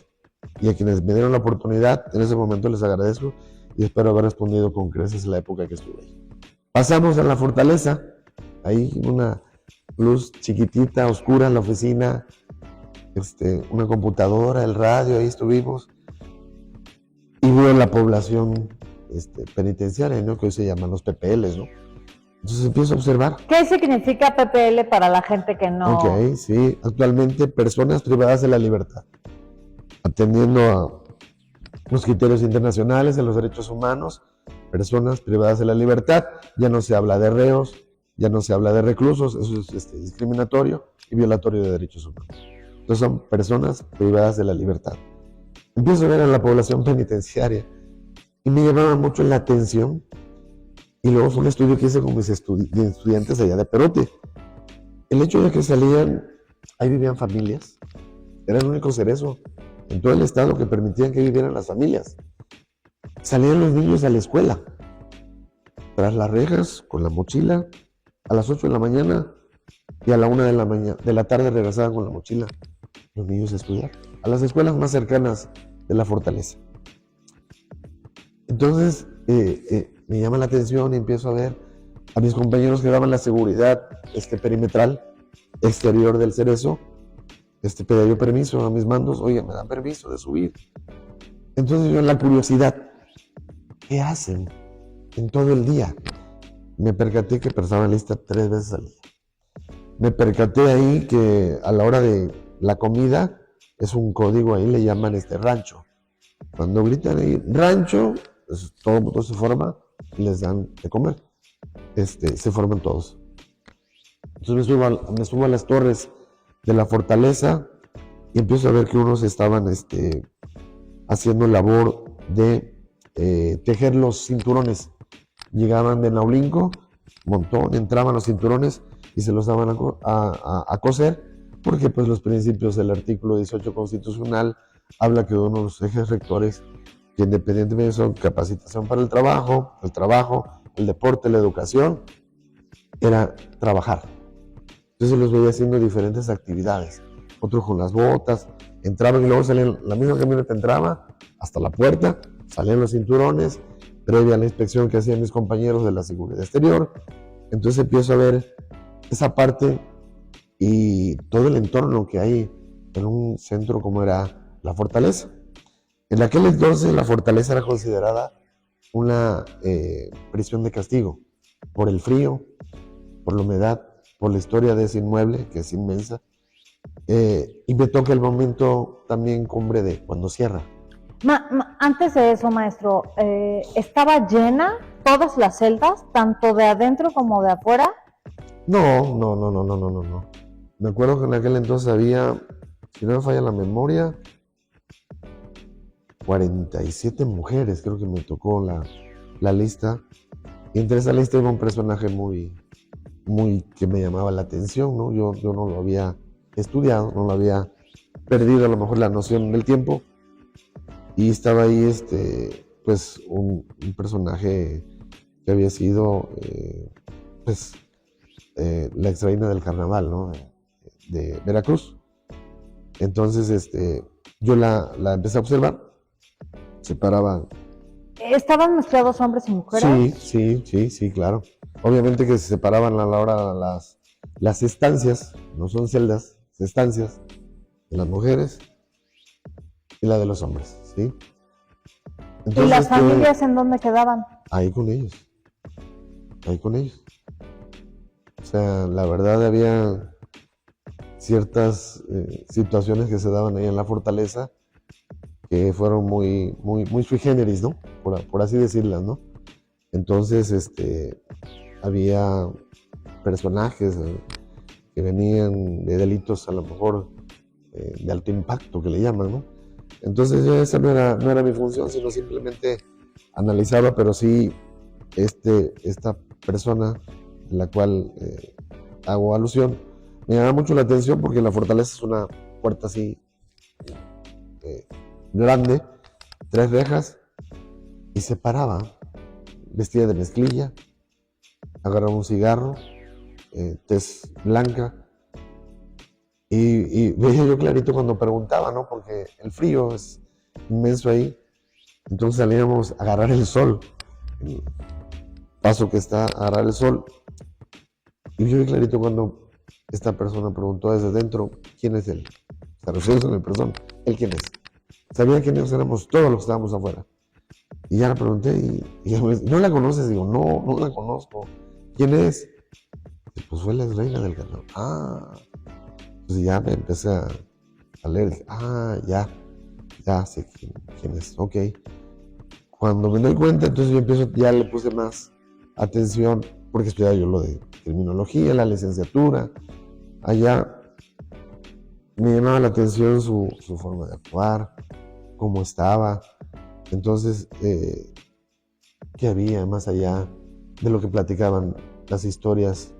[SPEAKER 3] Y a quienes me dieron la oportunidad, en ese momento les agradezco y espero haber respondido con creces en la época que estuve ahí. Pasamos a la fortaleza, ahí una luz chiquitita, oscura en la oficina, una computadora, el radio, ahí estuvimos. Y veo la población penitenciaria, ¿no? Que hoy se llaman los PPLs, ¿no? Entonces empiezo a observar.
[SPEAKER 2] ¿Qué significa PPL para la gente que no?
[SPEAKER 3] Ok, sí, actualmente personas privadas de la libertad, atendiendo a los criterios internacionales de los derechos humanos, personas privadas de la libertad, ya no se habla de reos, ya no se habla de reclusos, eso es discriminatorio y violatorio de derechos humanos. Entonces son personas privadas de la libertad. Empiezo a ver a la población penitenciaria y me llamaba mucho la atención, y luego fue un estudio que hice con mis estudiantes allá de Perote. El hecho de que salían, ahí vivían familias, era el único cerezo en todo el estado que permitían que vivieran las familias. Salían los niños a la escuela, tras las rejas, con la mochila, a las 8 de la mañana, y a la 1 de la tarde regresaban con la mochila los niños a estudiar, a las escuelas más cercanas de la fortaleza. Entonces, me llama la atención y empiezo a ver a mis compañeros que daban la seguridad perimetral exterior del cerezo, pedía yo permiso a mis mandos, oye, me dan permiso de subir. Entonces yo en la curiosidad, ¿qué hacen en todo el día? Me percaté que pasaban lista 3 veces al día. Me percaté ahí que a la hora de la comida, es un código ahí, le llaman rancho. Cuando gritan ahí, rancho, pues todo el mundo se forma y les dan de comer. Se forman todos. Entonces me subo a las torres de la fortaleza y empiezo a ver que unos estaban haciendo labor de tejer los cinturones. Llegaban de Naulinco, montón, entraban los cinturones y se los daban a coser, porque pues los principios del artículo 18 constitucional habla que uno de los ejes rectores, que independientemente son capacitación para el trabajo, el deporte, la educación, era trabajar. Entonces los veía haciendo diferentes actividades, otros con las botas, entraban y luego salían, la misma camioneta entraba hasta la puerta, salían los cinturones, previa a la inspección que hacían mis compañeros de la seguridad exterior. Entonces empiezo a ver esa parte y todo el entorno que hay en un centro como era la fortaleza. En aquel entonces la fortaleza era considerada una prisión de castigo por el frío, por la humedad, por la historia de ese inmueble que es inmensa, y me toca el momento también cumbre de cuando cierra.
[SPEAKER 2] Antes de eso, maestro, ¿estaba llena todas las celdas, tanto de adentro como de afuera?
[SPEAKER 3] No. Me acuerdo que en aquel entonces había, si no me falla la memoria, 47 mujeres, creo que me tocó la lista. Y entre esa lista iba un personaje muy que me llamaba la atención, ¿no? Yo no lo había estudiado, no lo había perdido a lo mejor la noción del tiempo. Y estaba ahí pues un personaje que había sido la ex reina del carnaval, ¿no? De Veracruz. Entonces yo la empecé a observar, se paraban.
[SPEAKER 2] ¿Estaban mezclados hombres y mujeres?
[SPEAKER 3] Sí, claro. Obviamente que se separaban a la hora las estancias, no son celdas, estancias de las mujeres y la de los hombres, ¿sí?
[SPEAKER 2] Entonces, ¿y las familias en dónde quedaban?
[SPEAKER 3] Ahí con ellos. O sea, la verdad había ciertas situaciones que se daban ahí en la fortaleza que fueron muy sui generis, ¿no? Por así decirlas, ¿no? Entonces, había personajes que venían de delitos a lo mejor de alto impacto, que le llaman, ¿no? Entonces esa no era mi función, sino simplemente analizaba, pero sí esta persona en la cual hago alusión, me llama mucho la atención porque la fortaleza es una puerta así grande, 3 rejas, y se paraba, vestida de mezclilla, agarraba un cigarro, tez blanca, y veía yo clarito cuando preguntaba, ¿no? Porque el frío es inmenso ahí, entonces salíamos a agarrar el sol, el paso que está a agarrar el sol, y yo vi clarito cuando esta persona preguntó desde dentro, ¿quién es él? Se refiere a mi persona, ¿él quién es? Sabía quiénes éramos todos los que estábamos afuera. Y ya le pregunté, y ella me dice, ¿no la conoces? Digo, no la conozco. ¿Quién es? Y pues fue la reina del carnaval. Entonces ya me empecé a leer, dije, ya sé quién es, ok. Cuando me doy cuenta, entonces ya le puse más atención, porque estudiaba yo lo de criminología, la licenciatura. Allá me llamaba la atención su forma de actuar, cómo estaba. Entonces, ¿qué había más allá de lo que platicaban las historias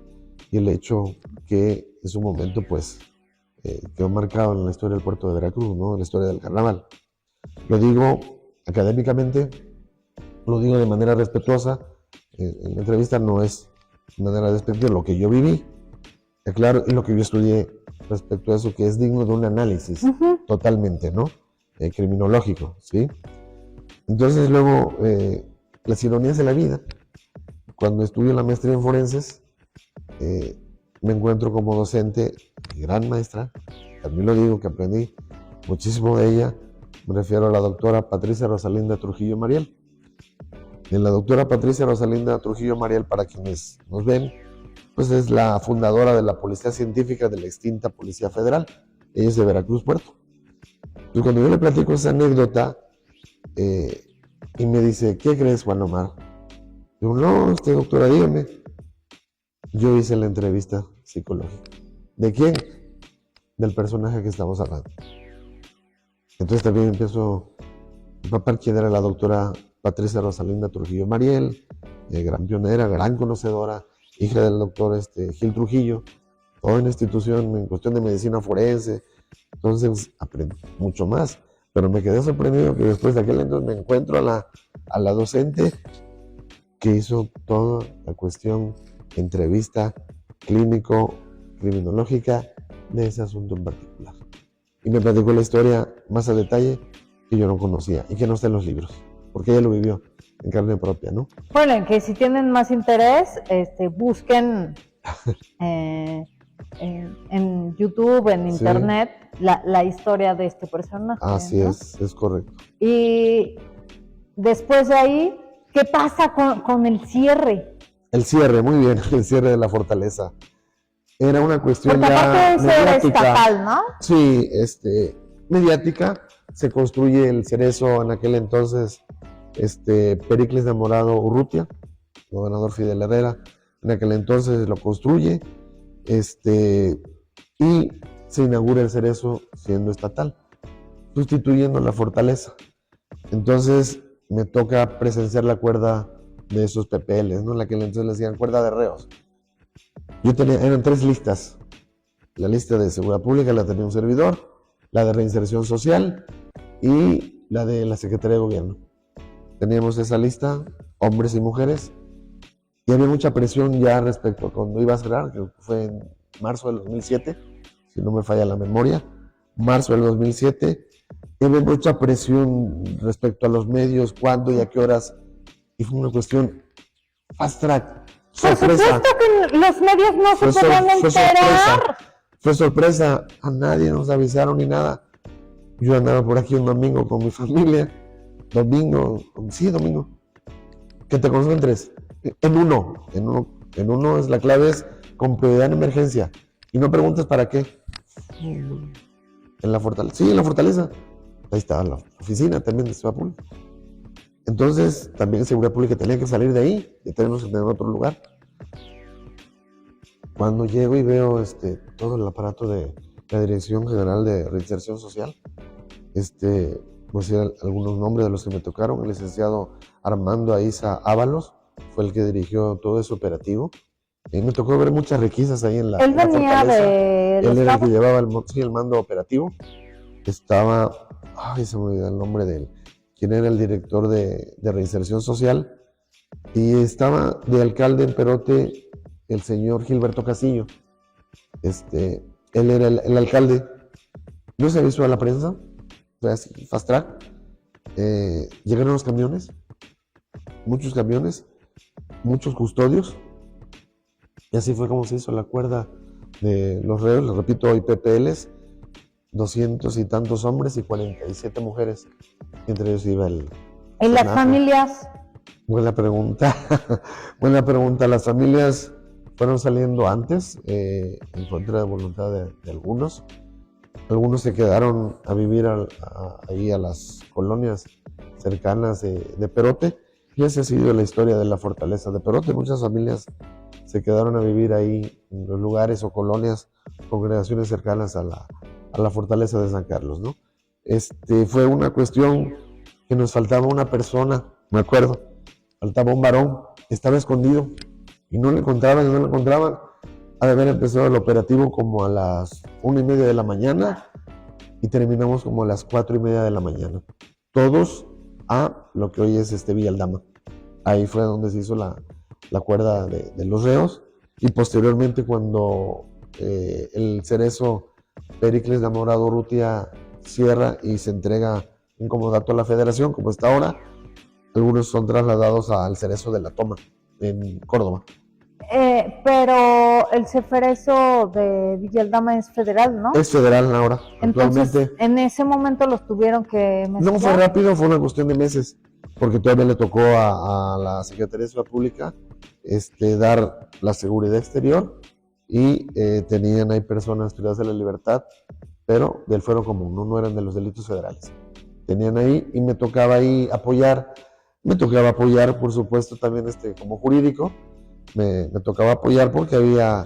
[SPEAKER 3] y el hecho que en su momento, pues, quedó marcado en la historia del puerto de Veracruz, ¿no? En la historia del carnaval? Lo digo académicamente, lo digo de manera respetuosa. En la entrevista no es de manera despectiva lo que yo viví, claro, y lo que yo estudié respecto a eso, que es digno de un análisis totalmente, ¿no? Criminológico, ¿sí? Entonces luego, las ironías de la vida. Cuando estudio la maestría en forenses, me encuentro como docente, mi gran maestra, también lo digo que aprendí muchísimo de ella, me refiero a la doctora Patricia Rosalinda Trujillo Mariel. Y la doctora Patricia Rosalinda Trujillo Mariel, para quienes nos ven, pues es la fundadora de la Policía Científica de la extinta Policía Federal. Ella es de Veracruz, Puerto. Y cuando yo le platico esa anécdota, y me dice, ¿qué crees, Juan Omar? Digo, no, doctora, dígame. Yo hice la entrevista psicológica. ¿De quién? Del personaje que estamos hablando. Entonces también empiezo a papar quién era la doctora Patricia Rosalinda Trujillo Mariel, gran pionera, gran conocedora, hija del doctor Gil Trujillo, toda una institución en cuestión de medicina forense. Entonces aprendí mucho más, pero me quedé sorprendido que después de aquel entonces me encuentro a la docente que hizo toda la cuestión entrevista clínico-criminológica de ese asunto en particular. Y me platicó la historia más a detalle que yo no conocía y que no está en los libros, porque ella lo vivió en carne propia, ¿no?
[SPEAKER 2] Bueno, que si tienen más interés, busquen en YouTube, en Internet, la historia de este personaje.
[SPEAKER 3] Así, ¿no? Es correcto.
[SPEAKER 2] Y después de ahí, ¿qué pasa con el cierre?
[SPEAKER 3] El cierre, muy bien, el cierre de la fortaleza. Era una cuestión
[SPEAKER 2] porque
[SPEAKER 3] ya
[SPEAKER 2] mediática. Estatal, ¿no?
[SPEAKER 3] Sí, mediática. Se construye el cerezo en aquel entonces, Pericles Namorado Urrutia, gobernador Fidel Herrera, en aquel entonces lo construye, y se inaugura el cerezo siendo estatal, sustituyendo la fortaleza. Entonces me toca presenciar la cuerda de esos PPLs, ¿no? En aquel entonces le decían cuerda de reos. Eran 3 listas. La lista de seguridad pública la tenía un servidor, la de reinserción social y la de la Secretaría de Gobierno. Teníamos esa lista, hombres y mujeres, y había mucha presión ya respecto a cuando iba a cerrar, que fue en marzo del 2007, si no me falla la memoria, marzo del 2007, y había mucha presión respecto a los medios, cuándo y a qué horas, y fue una cuestión fast track, sorpresa.
[SPEAKER 2] Por supuesto que los medios no se podían enterar.
[SPEAKER 3] Fue sorpresa, a nadie nos avisaron ni nada. Yo andaba por aquí un domingo con mi familia, domingo, que te concentres en uno es la clave, es con prioridad en emergencia, y no preguntes para qué. En la fortaleza, sí, en la fortaleza, ahí estaba la oficina también de seguridad pública. Entonces también seguridad pública tenía que salir de ahí y tenernos en otro lugar. Cuando llego y veo todo el aparato de la Dirección General de Reinserción Social, pues eran algunos nombres de los que me tocaron. El licenciado Armando Aiza Ábalos fue el que dirigió todo ese operativo. Y me tocó ver muchas requisas ahí en la
[SPEAKER 2] Él venía
[SPEAKER 3] fortaleza.
[SPEAKER 2] de...
[SPEAKER 3] Él era el que llevaba el mando operativo. Estaba, se me olvidó el nombre de él, quien era el director de Reinserción Social. Y estaba de alcalde en Perote el señor Gilberto Casillo. Él era el alcalde. No se avisó a la prensa, fue así, fast track. Llegaron los camiones, muchos camiones, muchos custodios, y así fue como se hizo la cuerda de los reos. Les repito, hoy PPLs, 200 y tantos hombres y 47 mujeres, entre ellos iba el...
[SPEAKER 2] ¿En las familias?
[SPEAKER 3] Buena pregunta. Buena pregunta. Las familias fueron saliendo antes, en contra de voluntad de algunos. Algunos se quedaron a vivir ahí a las colonias cercanas de Perote, y esa ha sido la historia de la fortaleza de Perote. Muchas familias se quedaron a vivir ahí en los lugares o colonias, congregaciones cercanas a la fortaleza de San Carlos, ¿no? Fue una cuestión que nos faltaba una persona, me acuerdo, faltaba un varón que estaba escondido y no lo encontraban. Ha de haber empezado el operativo como a las 1:30 de la mañana y terminamos como a las 4:30 de la mañana. Todos a lo que hoy es Villa Aldama. Ahí fue donde se hizo la cuerda de los reos, y posteriormente cuando el cerezo Pericles Namorado Urrutia cierra y se entrega en comodato a la Federación, como está ahora, algunos son trasladados al cerezo de la Toma en Córdoba.
[SPEAKER 2] Pero el Ceferezo de Villaldama es federal, ¿no?
[SPEAKER 3] Es federal ahora,
[SPEAKER 2] Entonces,
[SPEAKER 3] actualmente.
[SPEAKER 2] en ese momento los tuvieron que mezclar.
[SPEAKER 3] No fue rápido, fue una cuestión de meses, porque todavía le tocó a la Secretaría de Seguridad Pública dar la seguridad exterior y tenían ahí personas privadas de la libertad, pero del fuero común, no eran de los delitos federales. Tenían ahí y me tocaba ahí apoyar, por supuesto, también como jurídico, me tocaba apoyar porque había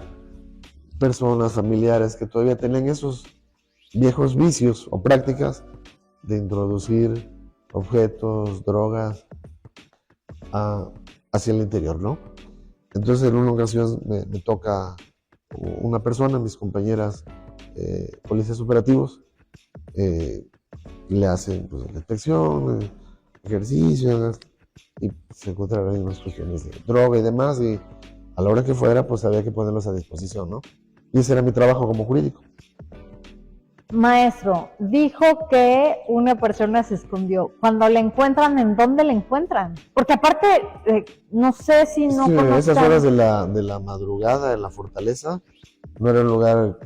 [SPEAKER 3] personas, familiares que todavía tenían esos viejos vicios o prácticas de introducir objetos, drogas hacia el interior, ¿no? Entonces en una ocasión me toca una persona, mis compañeras policías operativos, le hacen pues, la inspección, ejercicios, y se encontraron ahí unas cuestiones de droga y demás, y a la hora que fuera, pues había que ponerlos a disposición, ¿no? Y ese era mi trabajo como jurídico.
[SPEAKER 2] Maestro, dijo que una persona se escondió. Cuando le encuentran, ¿en dónde le encuentran? Porque aparte, no sé si no conozcan.
[SPEAKER 3] Esas horas de la madrugada en la fortaleza no era un lugar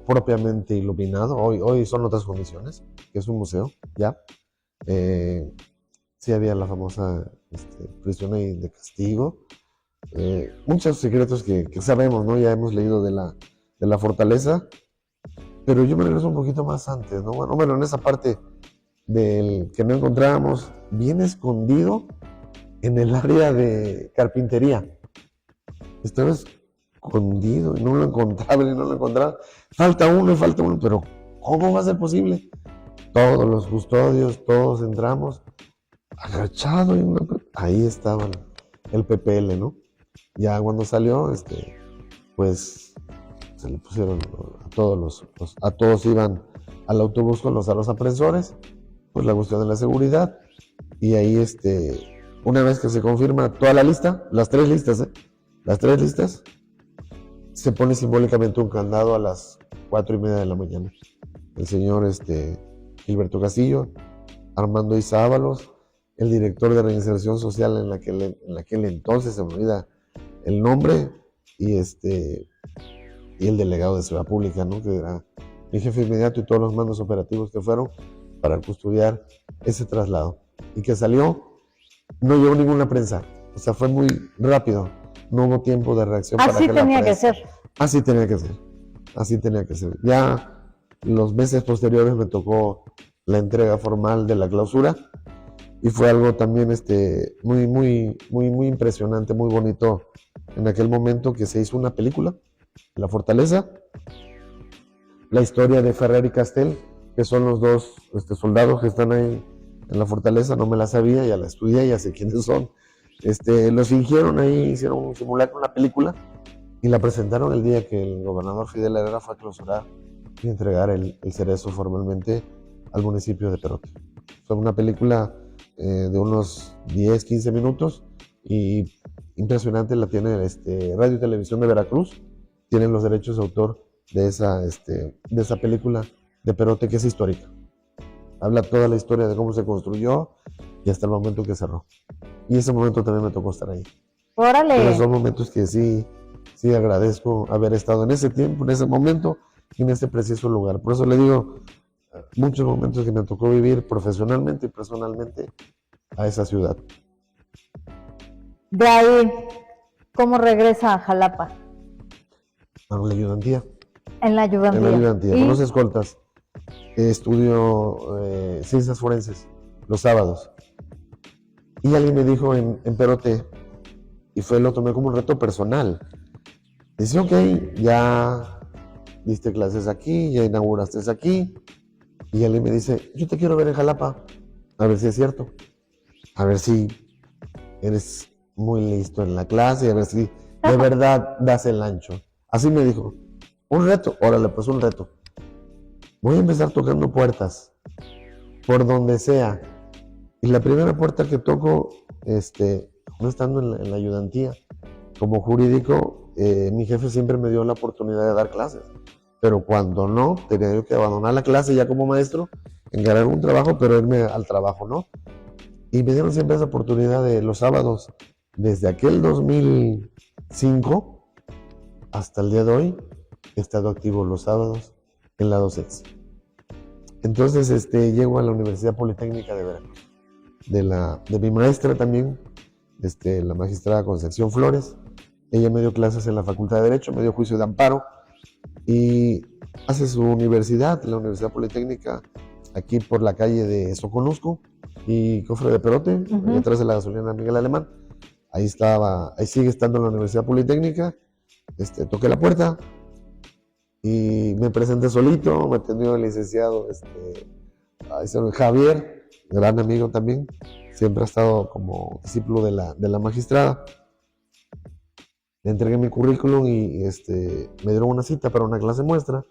[SPEAKER 3] propiamente iluminado. Hoy son otras condiciones, que es un museo, ya. Sí había la famosa prisión de castigo. Muchos secretos que sabemos, ¿no? Ya hemos leído de la fortaleza. Pero yo me regreso un poquito más antes, ¿no? Bueno, en esa parte del que no encontrábamos, bien escondido en el área de carpintería. Estaba escondido y no lo encontraba. Falta uno, pero ¿cómo va a ser posible? Todos los custodios, todos entramos, agachado, ahí estaba el PPL, ¿no? Ya cuando salió, pues se le pusieron a todos iban al autobús con a los apresores, pues la cuestión de la seguridad, y ahí una vez que se confirma toda la lista, las tres listas, se pone simbólicamente un candado a las 4:30 de la mañana. El señor Gilberto Castillo, Armando Isa Ábalos, el director de reinserción social en aquel entonces, se me olvida el nombre, y el delegado de Seguridad Pública, ¿no? Que era mi jefe inmediato, y todos los mandos operativos que fueron para custodiar ese traslado. Y que salió, no llegó ninguna prensa, o sea, fue muy rápido, no hubo tiempo de reacción para que la prensa. Así tenía que ser. Ya los meses posteriores me tocó la entrega formal de la clausura, y fue algo también muy impresionante, muy bonito en aquel momento, que se hizo una película, La Fortaleza, la historia de Ferrer y Castel, que son los dos soldados que están ahí en la fortaleza. No me la sabía, ya la estudié, ya sé quiénes son. Los fingieron ahí, hicieron un simulacro, una película, y la presentaron el día que el gobernador Fidel Herrera fue a clausurar y entregar el cerezo formalmente al municipio de Perote. Fue una película de unos 10, 15 minutos, y impresionante. La tiene Radio y Televisión de Veracruz, tienen los derechos de autor de esa película de Perote, que es histórica. Habla toda la historia de cómo se construyó y hasta el momento que cerró. Y ese momento también me tocó estar ahí.
[SPEAKER 2] ¡Órale!
[SPEAKER 3] Pero son momentos que sí agradezco haber estado en ese tiempo, en ese momento y en ese preciso lugar. Por eso le digo, muchos momentos que me tocó vivir profesionalmente y personalmente a esa ciudad.
[SPEAKER 2] De ahí, ¿cómo regresa a Jalapa?
[SPEAKER 3] A la ayudantía.
[SPEAKER 2] En la ayudantía.
[SPEAKER 3] Con los escoltas. Estudio ciencias forenses los sábados. Y alguien me dijo en Perote, y lo tomé como un reto personal. Dice, ok, ya diste clases aquí, ya inauguraste aquí. Y alguien me dice, yo te quiero ver en Jalapa, a ver si es cierto. A ver si eres muy listo en la clase, a ver si de verdad das el ancho. Así me dijo, un reto, órale, pues un reto. Voy a empezar tocando puertas, por donde sea. Y la primera puerta que toco, no estando en la ayudantía, como jurídico, mi jefe siempre me dio la oportunidad de dar clases. Pero cuando no, tenía yo que abandonar la clase ya como maestro, encargar un trabajo, pero irme al trabajo, ¿no? Y me dieron siempre esa oportunidad de los sábados, desde aquel 2005, hasta el día de hoy he estado activo los sábados en la docencia. Entonces llego a la Universidad Politécnica de Veracruz, de mi maestra también, la magistrada Concepción Flores. Ella me dio clases en la Facultad de Derecho, me dio juicio de amparo y hace su universidad, la Universidad Politécnica, aquí por la calle de Soconusco y Cofre de Perote, ahí atrás de la gasolina Miguel Alemán. Ahí sigue estando en la Universidad Politécnica. Toqué la puerta y me presenté solito, me atendió el licenciado Javier, gran amigo también, siempre ha estado como discípulo de la magistrada. Le entregué mi currículum y me dieron una cita para una clase muestra,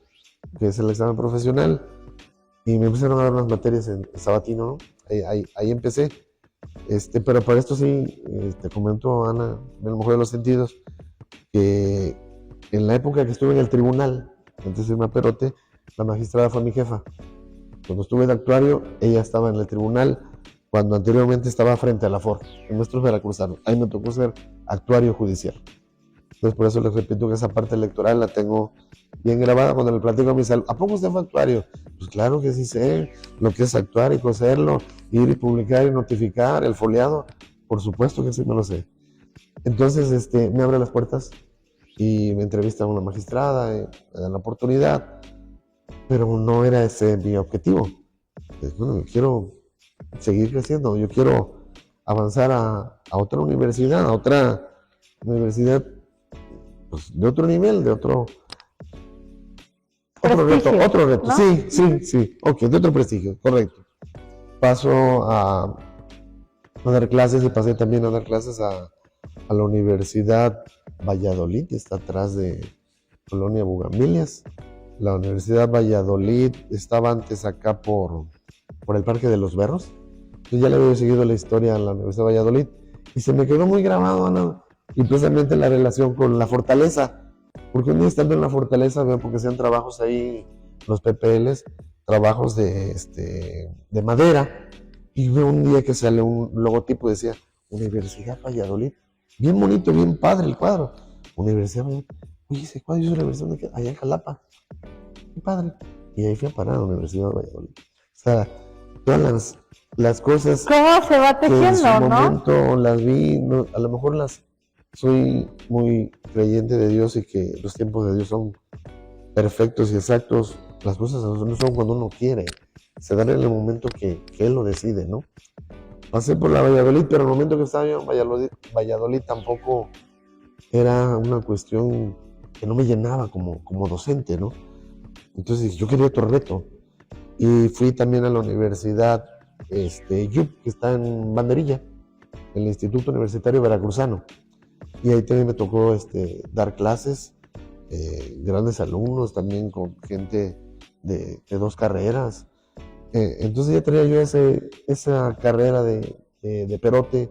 [SPEAKER 3] que es el examen profesional, y me empezaron a dar unas materias en sabatino, ¿no? Ahí empecé. Pero para esto sí, te comentó Ana, en el mejor de los sentidos, que en la época que estuve en el tribunal, antes de irme a Perote, la magistrada fue mi jefa. Cuando estuve de actuario, ella estaba en el tribunal, cuando anteriormente estaba frente a la FOR, en nuestros veracruzanos. Ahí me tocó ser actuario judicial. Entonces, por eso les repito que esa parte electoral la tengo bien grabada. Cuando le platico a mis alumnos, ¿a poco usted fue actuario? Pues claro que sí sé lo que es actuar y coserlo, ir y publicar y notificar, el foliado. Por supuesto que sí me lo sé. Entonces, me abre las puertas y me entrevista a una magistrada, me dan la oportunidad, pero no era ese mi objetivo. Bueno, yo quiero seguir creciendo, yo quiero avanzar a otra universidad, pues, de otro nivel, de otro reto, sí, ok, de otro prestigio, correcto. Paso a dar clases y pasé también a dar clases a la Universidad Valladolid, que está atrás de Colonia Bugambilias. La Universidad Valladolid estaba antes acá por el Parque de los Berros. Yo ya le había seguido la historia a la Universidad Valladolid y se me quedó muy grabado, Ana, y precisamente la relación con la fortaleza, porque un día estando en la fortaleza veo porque hacían trabajos ahí, los PPLs, trabajos de madera, y veo un día que sale un logotipo y decía Universidad Valladolid, bien bonito, bien padre el cuadro, Universidad Valladolid. Oye, ese cuadro es una universidad allá en Jalapa, qué padre, y ahí fui a parar a la Universidad de Valladolid. O sea, todas las cosas
[SPEAKER 2] ¿Cómo se va
[SPEAKER 3] que en su
[SPEAKER 2] tejiendo, no?
[SPEAKER 3] momento las vi, a lo mejor soy muy creyente de Dios y que los tiempos de Dios son perfectos y exactos. Las cosas no son cuando uno quiere, se dan en el momento que Él lo decide, ¿no? Pasé por la Valladolid, pero en el momento que estaba yo en Valladolid tampoco era una cuestión que no me llenaba como docente, ¿no? Entonces yo quería otro reto. Y fui también a la universidad YUP, que está en Banderilla, el Instituto Universitario Veracruzano. Y ahí también me tocó dar clases, grandes alumnos, también con gente de 2 carreras. Entonces ya traía yo esa carrera de Perote,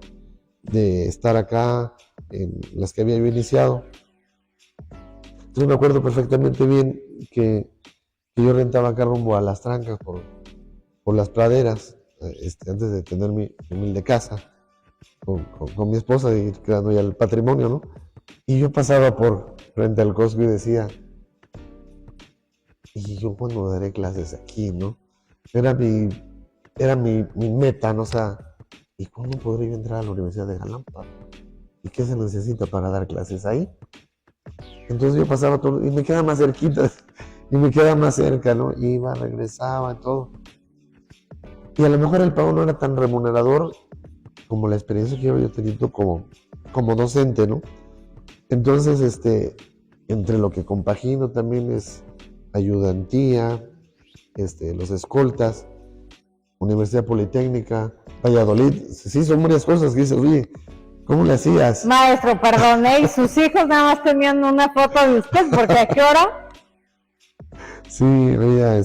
[SPEAKER 3] de estar acá, en las que había yo iniciado. Entonces me acuerdo perfectamente bien que yo rentaba acá rumbo a Las Trancas por las praderas, antes de tener mi humilde casa con mi esposa y creando ya el patrimonio, ¿no? Y yo pasaba por frente al Costco y decía, ¿y yo cuándo daré clases aquí, no? Era mi meta, ¿no? O sea, ¿y cuándo podré yo entrar a la Universidad de Jalapa? ¿Y qué se necesita para dar clases ahí? Entonces yo pasaba todo y me quedaba más cerquita. Y me queda más cerca, ¿no? Iba, regresaba, todo. Y a lo mejor el pago no era tan remunerador como la experiencia que yo había tenido como docente, ¿no? Entonces, entre lo que compagino también es ayudantía, los escoltas, Universidad Politécnica, Valladolid. Sí, son varias cosas que dices, oye, ¿cómo le hacías?
[SPEAKER 2] Maestro, perdone, y sus hijos nada más tenían una foto de usted, porque ¿a qué hora?
[SPEAKER 3] Sí, veía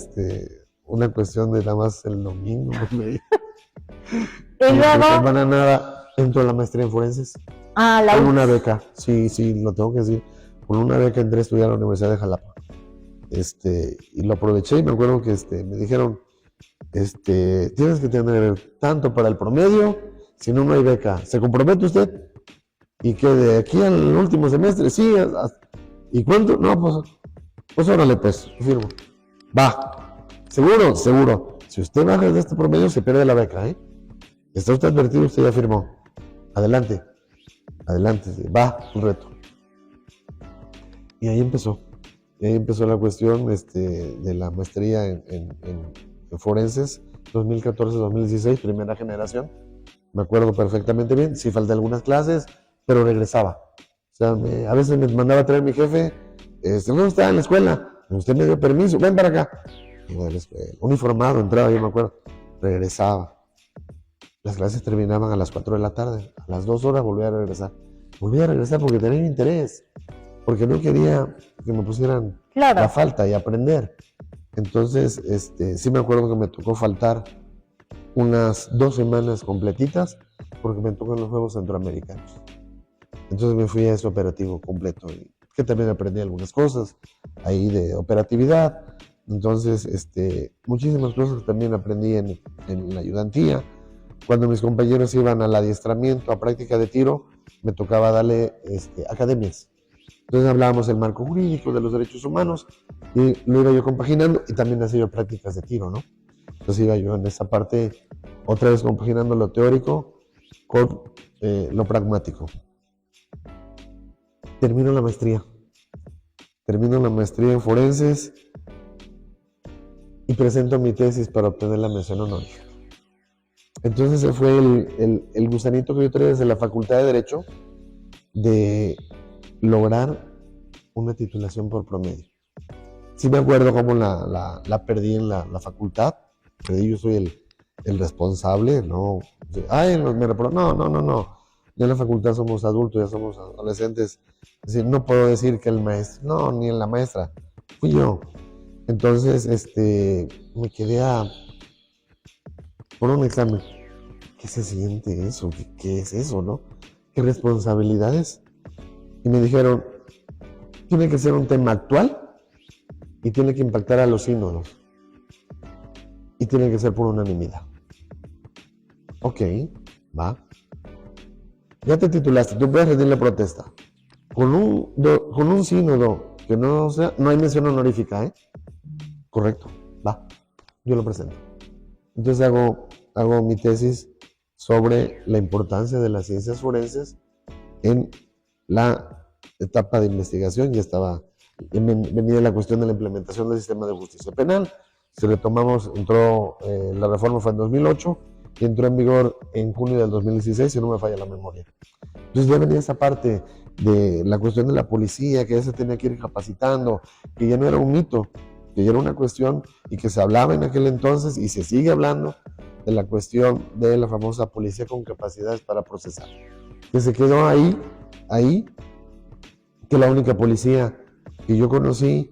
[SPEAKER 3] una cuestión de nada más el domingo.
[SPEAKER 2] Y luego,
[SPEAKER 3] Para nada, entro a la maestría en forenses.
[SPEAKER 2] la
[SPEAKER 3] Con una beca, sí, lo tengo que decir. Con una beca entré a estudiar a la Universidad de Jalapa. Y lo aproveché y me acuerdo que me dijeron, tienes que tener tanto para el promedio, si no, no hay beca. ¿Se compromete usted? Y que de aquí al último semestre, sí, ¿Y cuánto? No, pues órale, pues, firmo. Va. ¿Seguro? Seguro. Si usted baja de este promedio, se pierde la beca, ¿eh? Está usted advertido, usted ya firmó. Adelante. Adelante. Va, un reto. Y ahí empezó. Y ahí empezó la cuestión de la maestría en forenses, 2014-2016, primera generación. Me acuerdo perfectamente bien. Sí falté algunas clases, pero regresaba. O sea, a veces me mandaba a traer mi jefe. ¿Dónde está en la escuela? Usted me dio permiso, ven para acá. Uniformado, entraba, yo me acuerdo. Regresaba. Las clases terminaban a las 4 de la tarde. A las 2 horas volvía a regresar. Volvía a regresar porque tenía interés. Porque no quería que me pusieran la falta y aprender. Entonces, sí me acuerdo que me tocó faltar unas 2 semanas completitas porque me tocan los Juegos Centroamericanos. Entonces me fui a ese operativo completo, que también aprendí algunas cosas ahí de operatividad. Entonces, muchísimas cosas también aprendí en la ayudantía. Cuando mis compañeros iban al adiestramiento, a práctica de tiro, me tocaba darle academias. Entonces hablábamos del marco jurídico, de los derechos humanos, y lo iba yo compaginando, y también hacía yo prácticas de tiro, ¿no? Entonces iba yo en esa parte, otra vez compaginando lo teórico con lo pragmático. Termino la maestría en forenses y presento mi tesis para obtener la mención honorífica. Entonces ese fue el gusanito que yo traía desde la Facultad de Derecho de lograr una titulación por promedio. Sí me acuerdo cómo la perdí en la facultad. Perdí, yo soy el responsable, ¿no? Ay, me reprobó. No. Ya en la facultad somos adultos, ya somos adolescentes. Es decir, no puedo decir que el maestro, no, ni la maestra, fui yo. Entonces, me quedé por un examen. ¿Qué se siente eso? ¿Qué es eso, no? ¿Qué responsabilidades? Y me dijeron, tiene que ser un tema actual y tiene que impactar a los sínodos. Y tiene que ser por unanimidad. Ok, va. Ya te titulaste, tú puedes rendir la protesta. Con un sínodo que no sea, no hay mención honorífica, ¿eh? Correcto, va. Yo lo presento. Entonces hago mi tesis sobre la importancia de las ciencias forenses en la etapa de investigación. Ya venía la cuestión de la implementación del sistema de justicia penal. Si retomamos, la reforma fue en 2008 y entró en vigor en junio del 2016, si no me falla la memoria. Entonces ya venía esa parte de la cuestión de la policía, que ya se tenía que ir capacitando, que ya no era un mito, que ya era una cuestión y que se hablaba en aquel entonces y se sigue hablando de la cuestión de la famosa policía con capacidades para procesar. Que se quedó ahí, que la única policía que yo conocí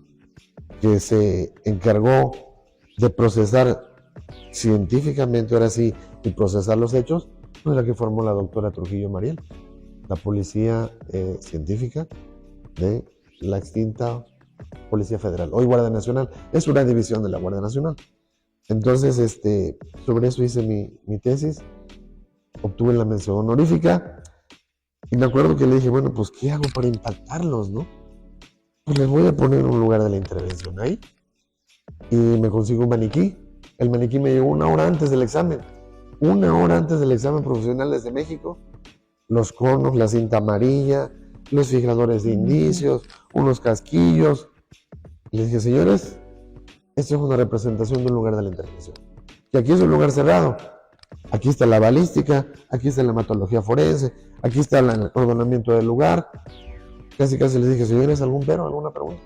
[SPEAKER 3] que se encargó de procesar científicamente, ahora sí, y procesar los hechos, fue la que formó la doctora Trujillo Mariel, la policía científica de la extinta Policía Federal, hoy Guardia Nacional, es una división de la Guardia Nacional. Entonces, sobre eso hice mi tesis, obtuve la mención honorífica, y me acuerdo que le dije, bueno, pues, ¿qué hago para impactarlos, no? Pues les voy a poner un lugar de la intervención ahí, y me consigo un maniquí. El maniquí me llegó 1 hora antes del examen. 1 hora antes del examen profesional desde México. Los conos, la cinta amarilla, los fijadores de indicios, unos casquillos. Y les dije, señores, esto es una representación de un lugar de la intervención. Y aquí es un lugar cerrado. Aquí está la balística, aquí está la hematología forense, aquí está el ordenamiento del lugar. Casi les dije, señores, ¿algún pero, alguna pregunta?